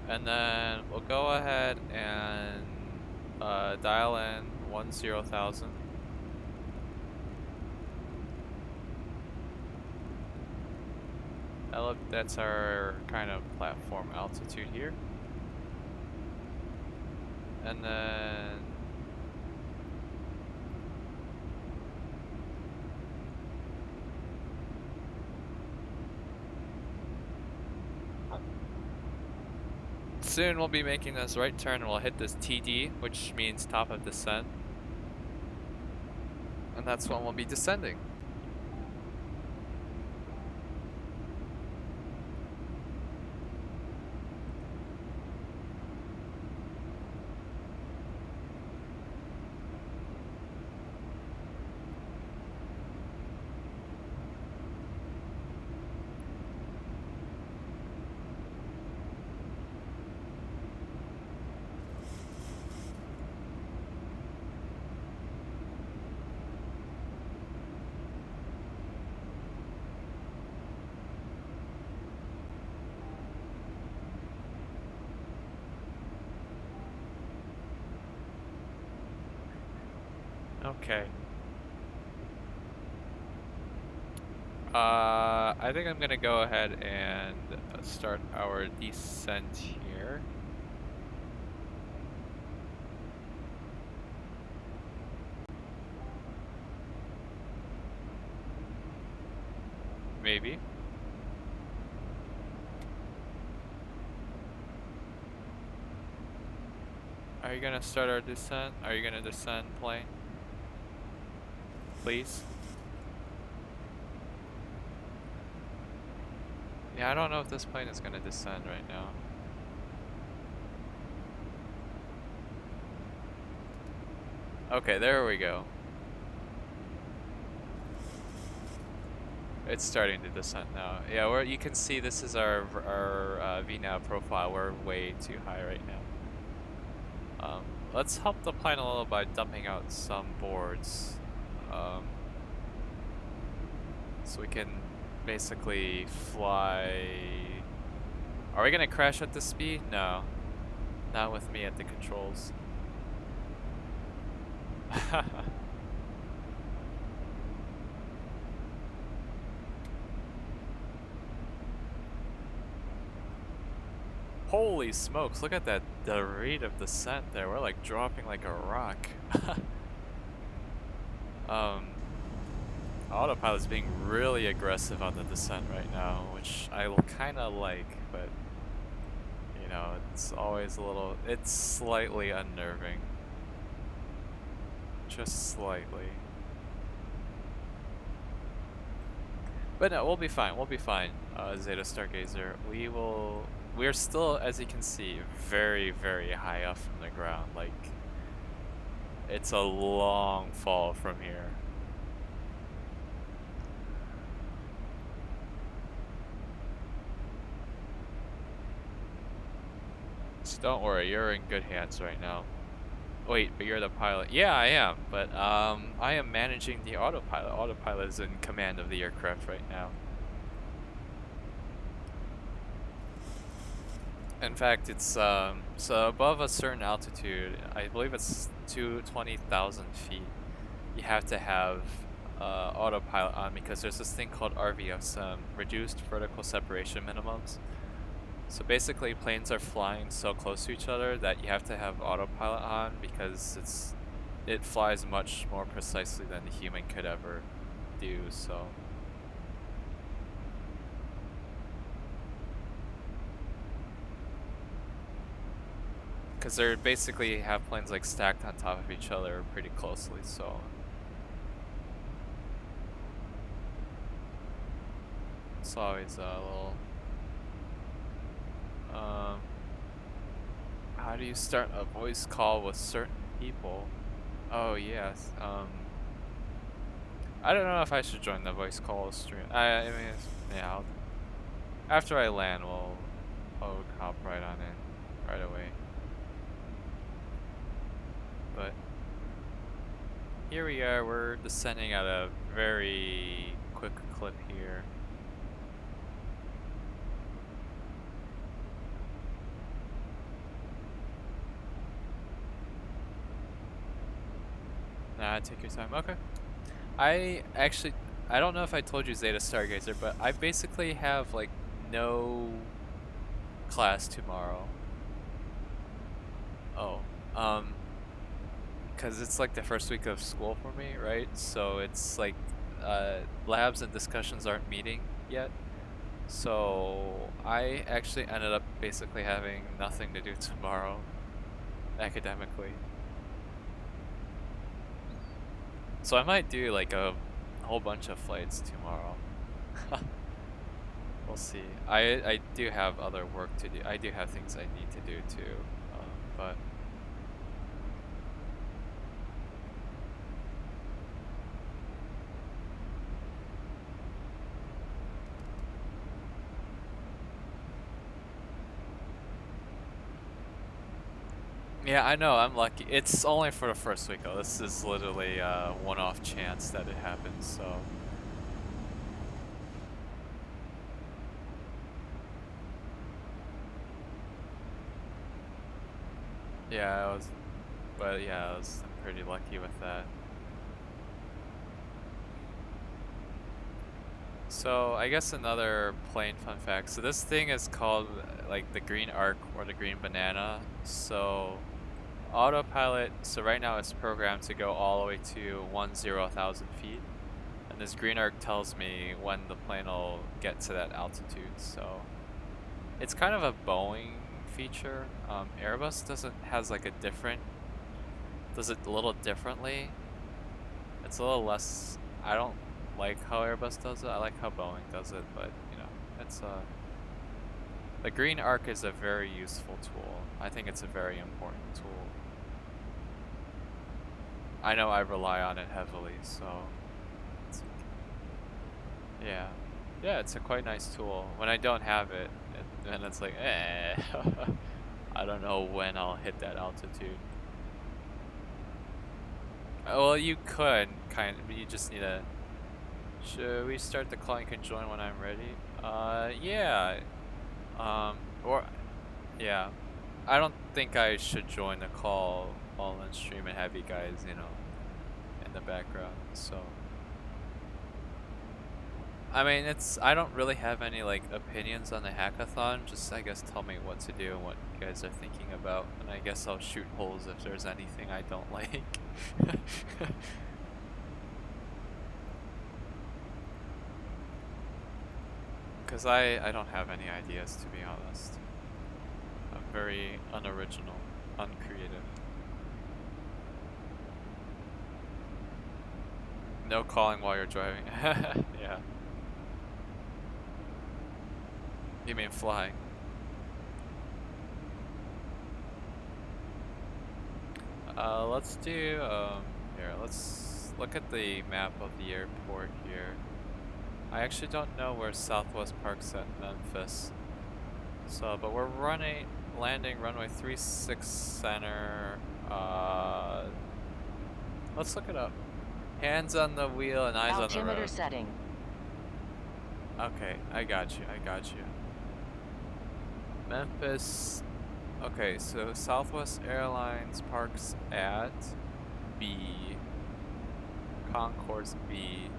And then we'll go ahead and dial in 10,000. That's our kind of platform altitude here. And then soon we'll be making this right turn and we'll hit this TD, which means top of descent. And that's when we'll be descending. Okay. I think I'm gonna go ahead and start our descent here. Maybe. Are you gonna start our descent? Are you gonna descend plane? Please? Yeah, I don't know if this plane is gonna descend right now. Okay, there we go. It's starting to descend now. Yeah, you can see this is our VNAV profile. We're way too high right now. Let's help the plane a little by dumping out some boards. So we can basically fly. Are we gonna crash at this speed? No. Not with me at the controls. Holy smokes, look at that, the rate of descent there. We're like dropping like a rock. Autopilot's being really aggressive on the descent right now, which I kind of like, but you know, it's always a little, it's slightly unnerving. Just slightly. But no, we'll be fine, Zeta Stargazer. We're still, as you can see, very, very high up from the ground. Like, it's a long fall from here. So don't worry, you're in good hands right now. Wait, but you're the pilot. Yeah, I am, but I am managing the autopilot. Autopilot is in command of the aircraft right now. In fact, it's so above a certain altitude, I believe it's 20,000 feet, you have to have autopilot on because there's this thing called RVSM, Reduced Vertical Separation Minimums. So basically planes are flying so close to each other that you have to have autopilot on because it flies much more precisely than the human could ever do, so. Because they're basically have planes like stacked on top of each other pretty closely, so. It's always a little. How do you start a voice call with certain people? Oh yes. I don't know if I should join the voice call stream. I mean, yeah. After I land, I'll hop right on in right away. But here we are. We're descending at a very quick clip here. Nah, take your time. Okay. I don't know if I told you, Zeta Stargazer, but I basically have like no class tomorrow. Oh, because it's like the first week of school for me, right? So it's like labs and discussions aren't meeting yet. So I actually ended up basically having nothing to do tomorrow academically. So I might do like a whole bunch of flights tomorrow. We'll see. I do have other work to do. I do have things I need to do too, but yeah, I know, I'm lucky. It's only for the first week though. This is literally a one-off chance that it happens, so. Yeah, I'm pretty lucky with that. So I guess another plane fun fact. So this thing is called like the green arc or the green banana. So autopilot, so right now it's programmed to go all the way to 10,000 feet. And this green arc tells me when the plane will get to that altitude. So it's kind of a Boeing feature. Airbus has like a different, does it a little differently. It's a little less, I don't like how Airbus does it. I like how Boeing does it, but you know, it's the green arc is a very useful tool. I think it's a very important tool. I know I rely on it heavily, so yeah. Yeah, it's a quite nice tool. When I don't have it, then it's like, I don't know when I'll hit that altitude. Well, you could, kind of, but you just need to... Should we start the call? You can join when I'm ready. Yeah. Yeah. I don't think I should join the call while in stream and have you guys, you know, in the background, so... I mean, I don't really have any, like, opinions on the hackathon. Just, I guess, tell me what to do and what you guys are thinking about. And I guess I'll shoot holes if there's anything I don't like. Because I don't have any ideas, to be honest. I'm very unoriginal, uncreative. No calling while you're driving. Yeah. You mean flying? Let's do, here, let's look at the map of the airport here. I actually don't know where Southwest Park's at Memphis. So, but we're landing runway 36 center. Let's look it up. Hands on the wheel and eyes on the road. Altimeter setting. Okay, I got you. Memphis. Okay, so Southwest Airlines parks at B. Concourse B,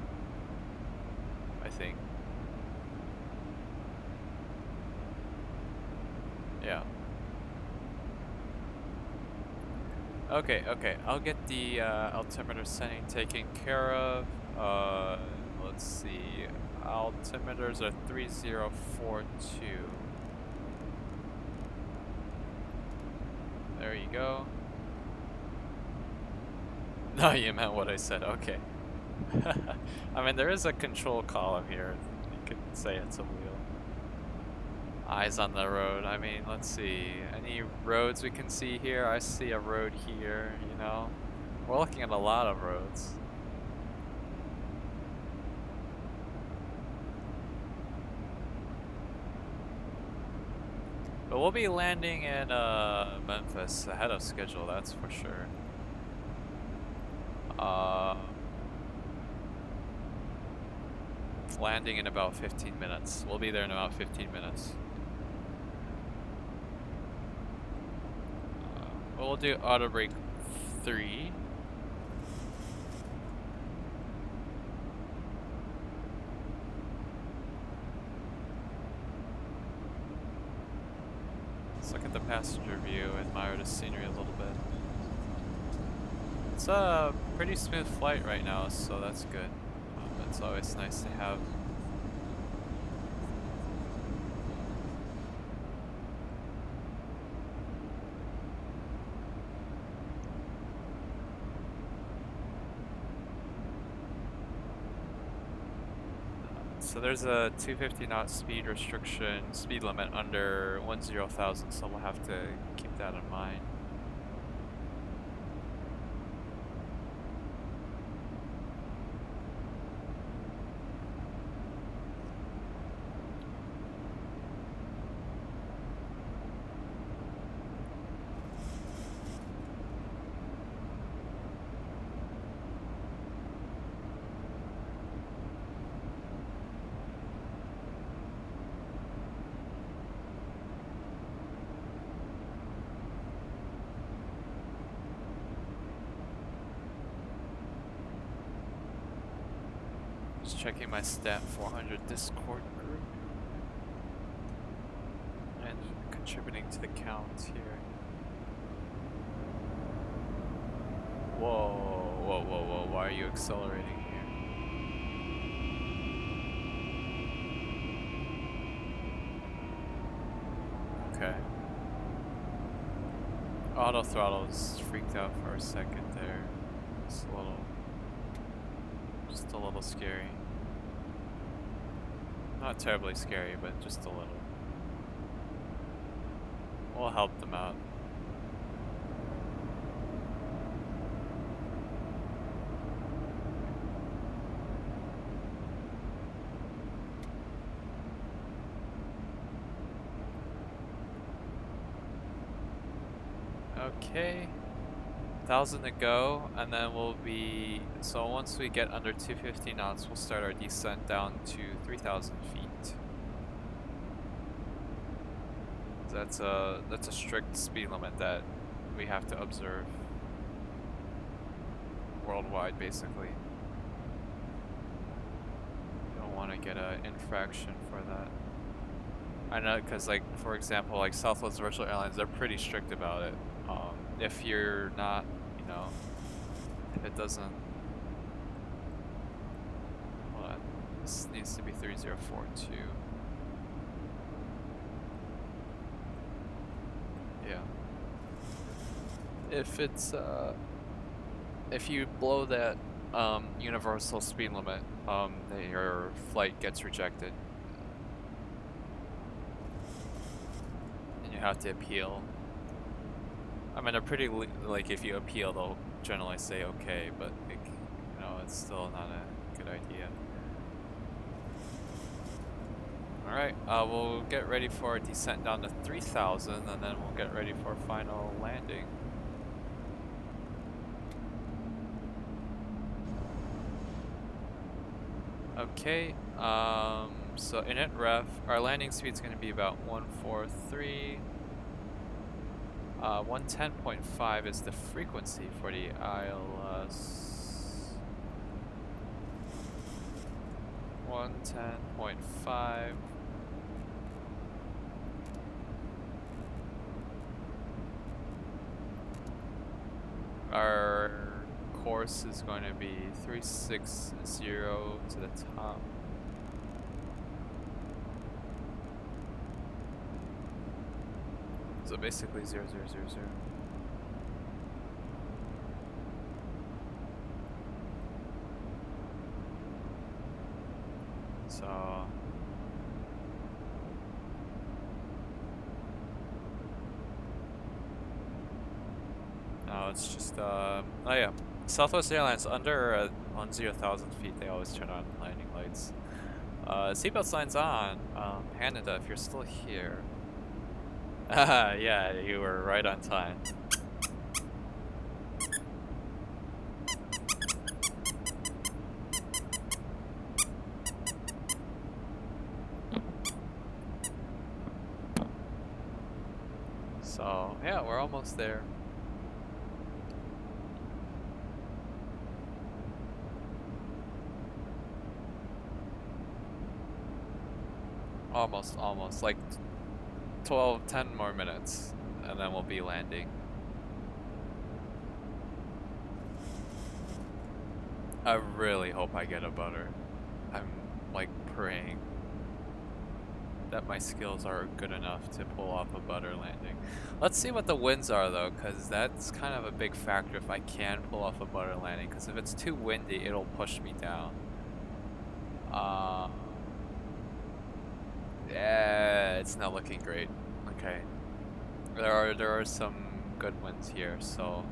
I think. Yeah. Okay, I'll get the altimeter setting taken care of. Let's see. Altimeters are 3042. There you go. No, you meant what I said. Okay. I mean, there is a control column here. You could say it's a wheel. Eyes on the road. I mean, let's see. Any roads we can see here? I see a road here, you know. We're looking at a lot of roads. But we'll be landing in Memphis ahead of schedule, that's for sure. Landing in about 15 minutes. We'll be there in about 15 minutes. We'll do auto brake 3. Let's look at the passenger view, admire the scenery a little bit. It's a pretty smooth flight right now, so that's good. It's always nice to have. So there's a 250 knot speed restriction, speed limit under 10,000, so we'll have to keep that in mind. Just checking my stat 400 Discord group and contributing to the count here. Whoa, why are you accelerating here? Okay. Auto throttle's freaked out for a second there. It's just a little scary. Not terribly scary, but just a little. We'll help them out. Okay, 1,000 to go, and then we'll be, so once we get under 250 knots, we'll start our descent down to 3,000 feet. That's a strict speed limit that we have to observe worldwide, basically. Don't want to get an infraction for that. I know, because like, for example, like Southwest Virtual Airlines, they're pretty strict about it. If you're not, you know, if it doesn't, hold on, this needs to be 3042. Yeah. If it's, if you blow that universal speed limit, your flight gets rejected. And you have to appeal. I mean, they're pretty, like, if you appeal, they'll generally say okay, but, like, you know, it's still not a good idea. Alright, we'll get ready for a descent down to 3,000, and then we'll get ready for final landing. Okay, so init ref, our landing speed's going to be about 143. 110.5 is the frequency for the ILS. 110.5. Our course is going to be 360 to the top. So basically 0000. So no, it's just oh yeah, Southwest Airlines under on 0,000 feet they always turn on landing lights. Seatbelt signs on. Canada, if you're still here. Yeah, you were right on time. So, yeah, we're almost there. Almost, like 10 more minutes, and then we'll be landing. I really hope I get a butter. I'm like praying that my skills are good enough to pull off a butter landing. Let's see what the winds are though, because that's kind of a big factor if I can pull off a butter landing, because if it's too windy, it'll push me down. Yeah, it's not looking great. Okay, there are some good winds here, so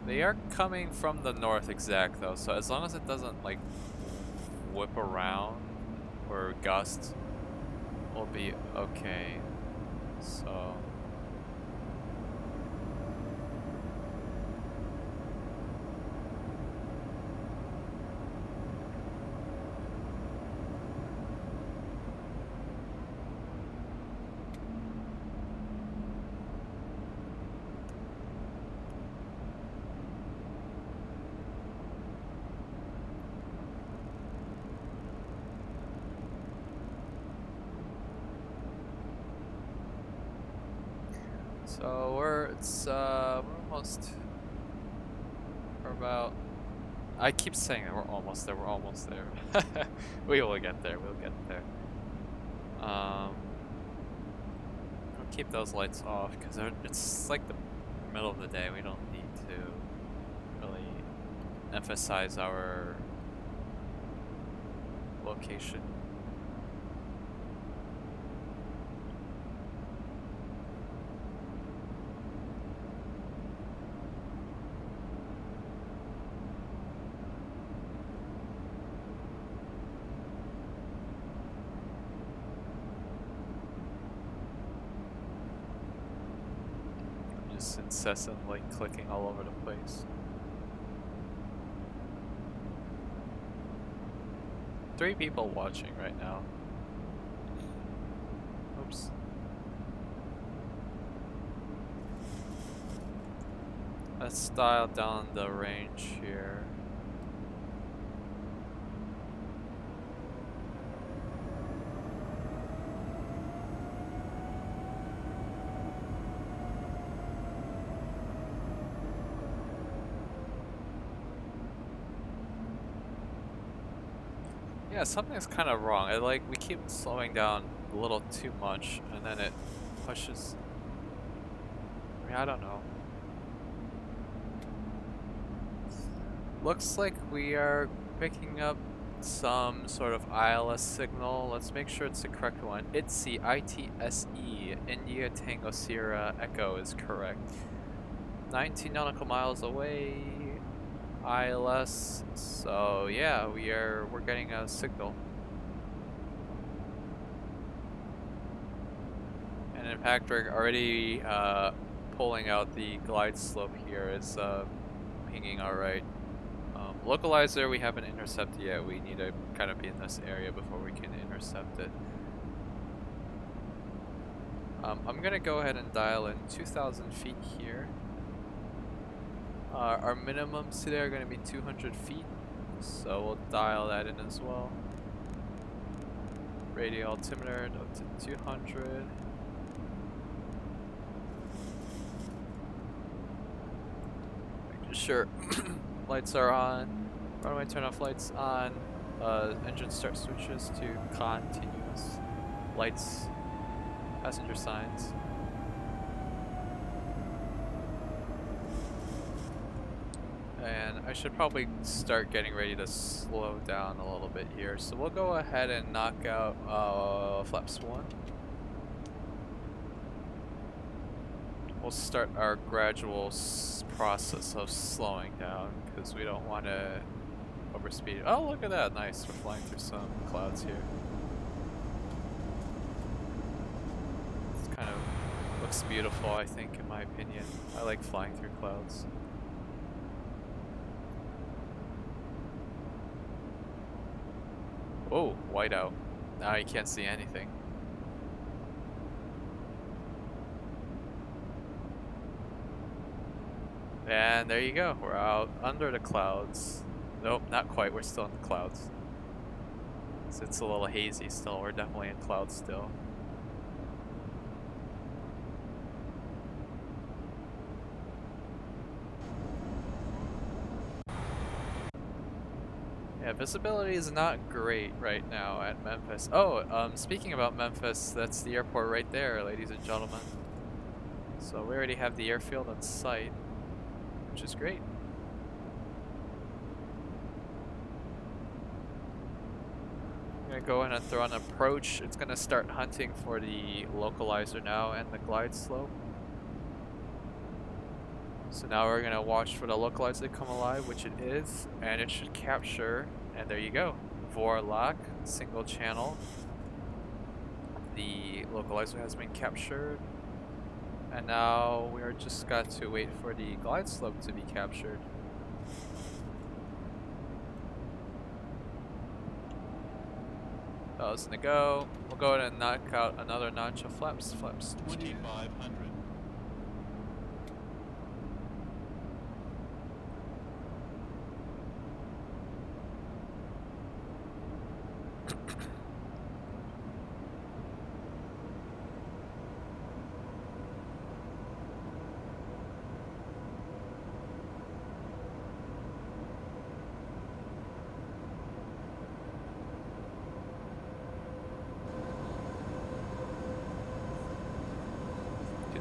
they are coming from the north exact though, so as long as it doesn't like whip around or gust, we'll be okay. So we're almost, we're about, I keep saying that we're almost there, we will get there, we'll get there. keep those lights off because it's like the middle of the day. We don't need to really emphasize our location. Just incessantly clicking all over the place. 3 people watching right now. Oops. Let's dial down the range here. Yeah, something's kind of wrong. We keep slowing down a little too much, and then it pushes. I mean, I don't know. Looks like we are picking up some sort of ILS signal. Let's make sure it's the correct one. ITSE, ITSE, India Tango Sierra Echo is correct. 19 nautical miles away. ILS, so yeah, we're getting a signal. And in fact, we're already pulling out the glide slope here. Is pinging alright. Localizer we haven't intercepted yet. We need to kind of be in this area before we can intercept it. I'm gonna go ahead and dial in 2,000 feet here. Our minimums today are going to be 200 feet, so we'll dial that in as well. Radio altimeter up to 200. Making sure lights are on. Runway turn off lights on. Engine start switches to continuous. Lights, passenger signs. And I should probably start getting ready to slow down a little bit here. So we'll go ahead and knock out flaps 1. We'll start our gradual process of slowing down because we don't want to overspeed. Oh, look at that. Nice. We're flying through some clouds here. It's kind of looks beautiful, I think, in my opinion. I like flying through clouds. Whoa, whiteout. Now you can't see anything. And there you go. We're out under the clouds. Nope, not quite. We're still in the clouds. So it's a little hazy still. We're definitely in clouds still. Yeah, visibility is not great right now at Memphis. Oh, speaking about Memphis, that's the airport right there, ladies and gentlemen. So we already have the airfield in sight, which is great. I'm gonna go in and throw an approach. It's gonna start hunting for the localizer now and the glide slope. So now we're gonna watch for the localizer to come alive, which it is, and it should capture, and there you go. Vorlock, single channel. The localizer has been captured. And now we're just got to wait for the glide slope to be captured. That was gonna go. We'll go ahead and knock out another notch of flaps. Flaps 2,500.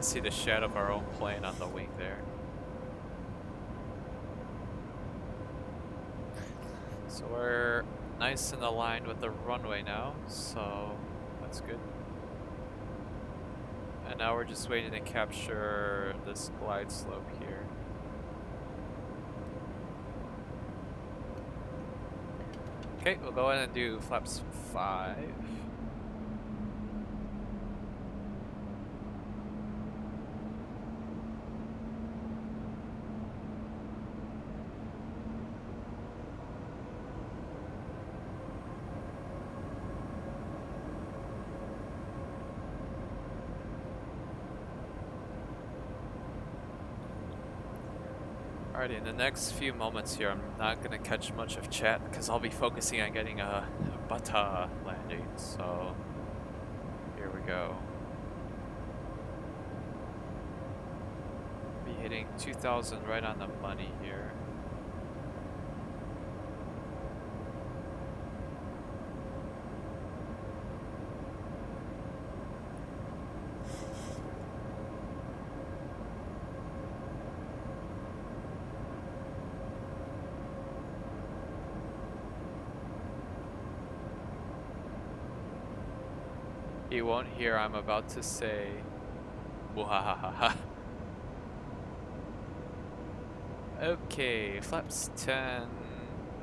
can see the shadow of our own plane on the wing there. So we're nice and aligned with the runway now, so that's good. And now we're just waiting to capture this glide slope here. Okay, we'll go ahead and do flaps 5. Alrighty, in the next few moments here, I'm not going to catch much of chat because I'll be focusing on getting a butta landing, so here we go. Be hitting 2,000 right on the money here. He won't hear I'm about to say Muhahaha. Okay, flaps 10.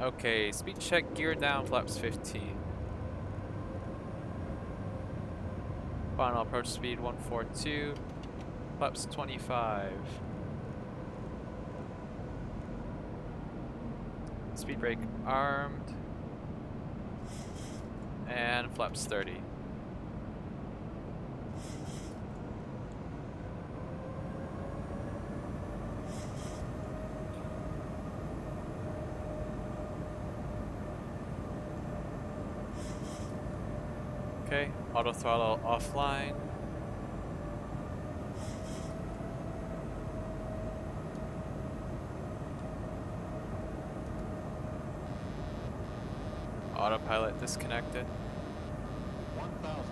Okay, speed check, gear down, flaps 15. Final approach speed 142. Flaps 25. Speed brake armed. And flaps 30. Okay, auto throttle offline. Autopilot disconnected. 1,000.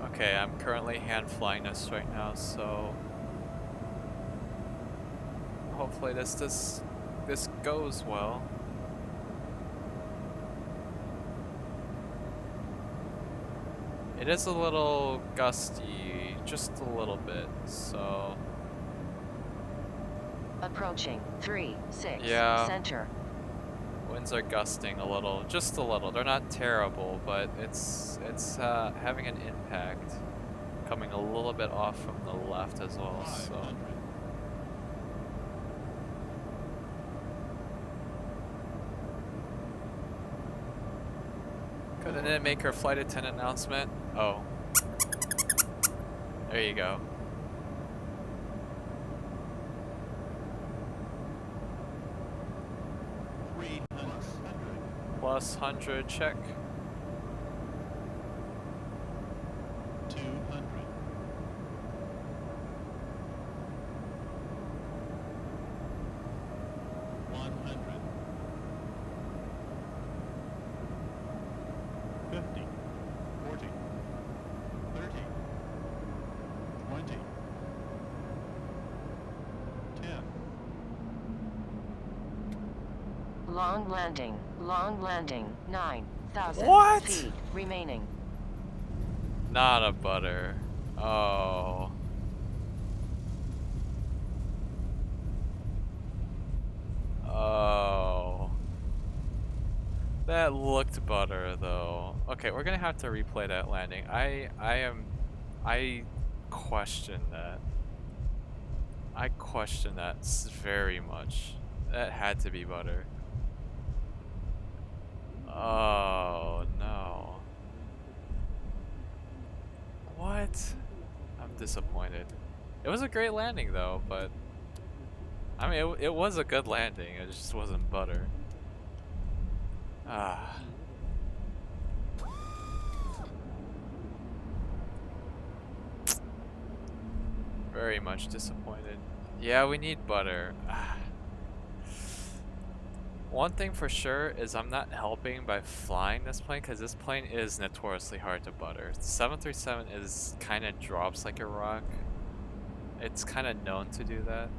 Okay, I'm currently hand flying this right now, so hopefully this goes well. It is a little gusty, just a little bit, so Approaching 3-6 Yeah. center. winds are gusting a little, just a little. They're not terrible, but it's having an impact. Coming a little bit off from the left as well, so 500. couldn't it make her flight attendant announcement? Oh. There you go. Plus 100 check. 200. 100. 50. 40. 30. 20. 10. Long landing. Long landing. 9,000 What? feet remaining. Not a butter. Oh. Oh. That looked butter though. Okay, we're gonna have to replay that landing. I question that. I question that very much. That had to be butter. Oh no. What? I'm disappointed. It was a great landing though, but I mean it was a good landing, it just wasn't butter. Ah. Very much disappointed. Yeah, we need butter. Ah. One thing for sure is I'm not helping by flying this plane because this plane is notoriously hard to butter. 737 is kind of drops like a rock. It's kind of known to do that.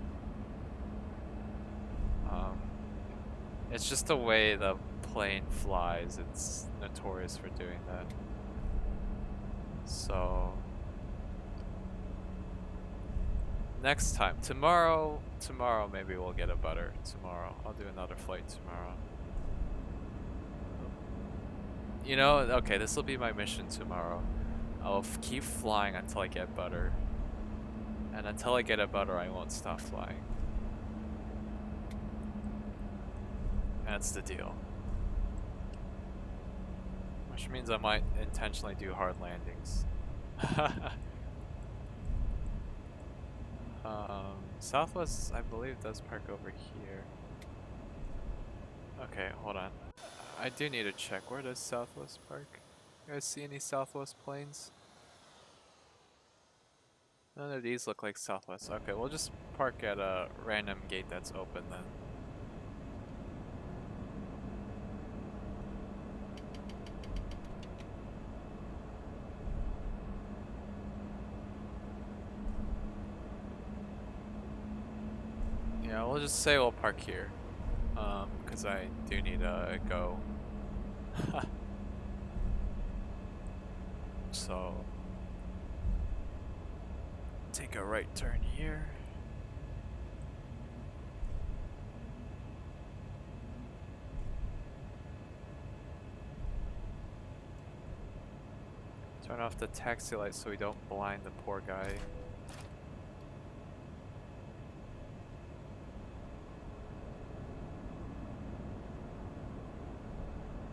It's just the way the plane flies. It's notorious for doing that. So next time, tomorrow maybe we'll get a butter. Tomorrow, I'll do another flight tomorrow. You know, okay, this will be my mission tomorrow. I'll keep flying until I get butter. And until I get a butter, I won't stop flying. That's the deal. Which means I might intentionally do hard landings. Southwest, I believe, does park over here. Okay, hold on. I do need to check. Where does Southwest park? You guys see any Southwest planes? None of these look like Southwest. Okay, we'll just park at a random gate that's open then. Yeah, we'll just say we'll park here. Because I do need to go. So, take a right turn here. Turn off the taxi light so we don't blind the poor guy.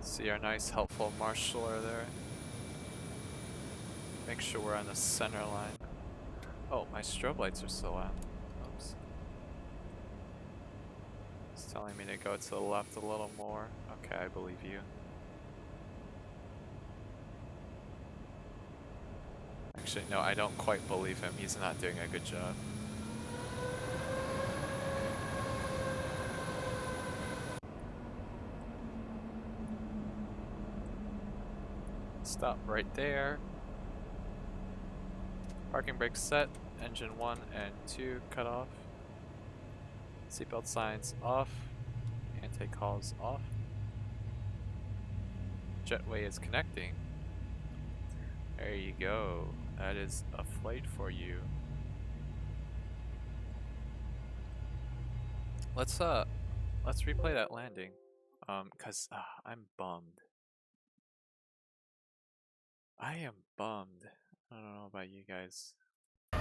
See our nice helpful marshaller there. Make sure we're on the center line. Oh, my strobe lights are still on. Oops. It's telling me to go to the left a little more. Okay, I believe you. Actually, no, I don't quite believe him. He's not doing a good job. Stop right there. Parking brakes set. Engine 1 and 2 cut off. Seatbelt signs off. Anti-calls off. Jetway is connecting. There you go. That is a flight for you. Let's replay that landing. Cause I'm bummed. I am bummed. I don't know about you guys. I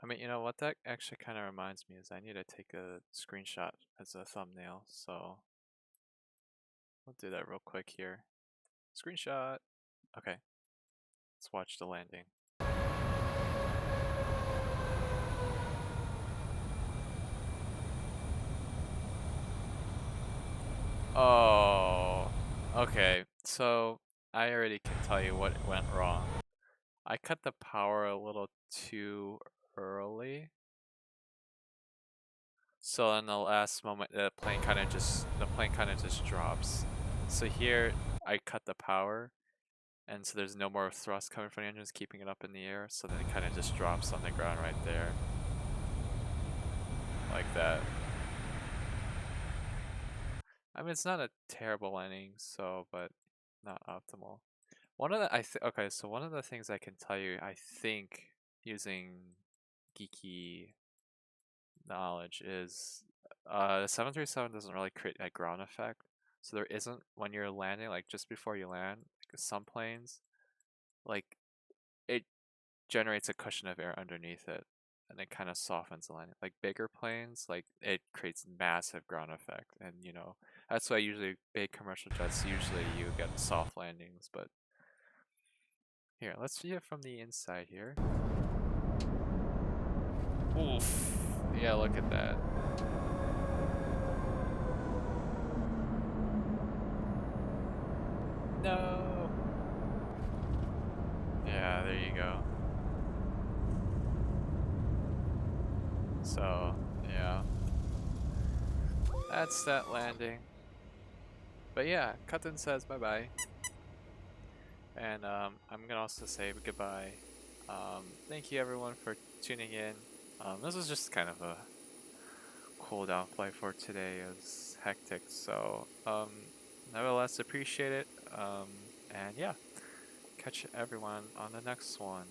mean, you know what that actually kind of reminds me is I need to take a screenshot as a thumbnail, so I'll do that real quick here. Screenshot. Okay, let's watch the landing. Oh, okay. So I already can tell you what went wrong. I cut the power a little too early. So in the last moment, the plane kind of just drops. So here I cut the power, and so there's no more thrust coming from the engines, keeping it up in the air. So then it kind of just drops on the ground right there, like that. I mean, it's not a terrible landing, so but not optimal. One of the okay, so one of the things I can tell you, I think, using geeky knowledge is the 737 doesn't really create a ground effect. So there isn't, when you're landing, like just before you land, like some planes, like it generates a cushion of air underneath it and it kind of softens the landing. Like bigger planes, like it creates massive ground effect, and you know, that's why usually big commercial jets, usually you get soft landings. But here, let's see it from the inside here. Oof. Yeah, look at that. So, yeah. That's that landing. But yeah, Cutton says bye-bye. And I'm gonna also say goodbye. Thank you everyone for tuning in. This was just kind of a cool down flight for today. It was hectic, so nevertheless appreciate it. And yeah, catch everyone on the next one.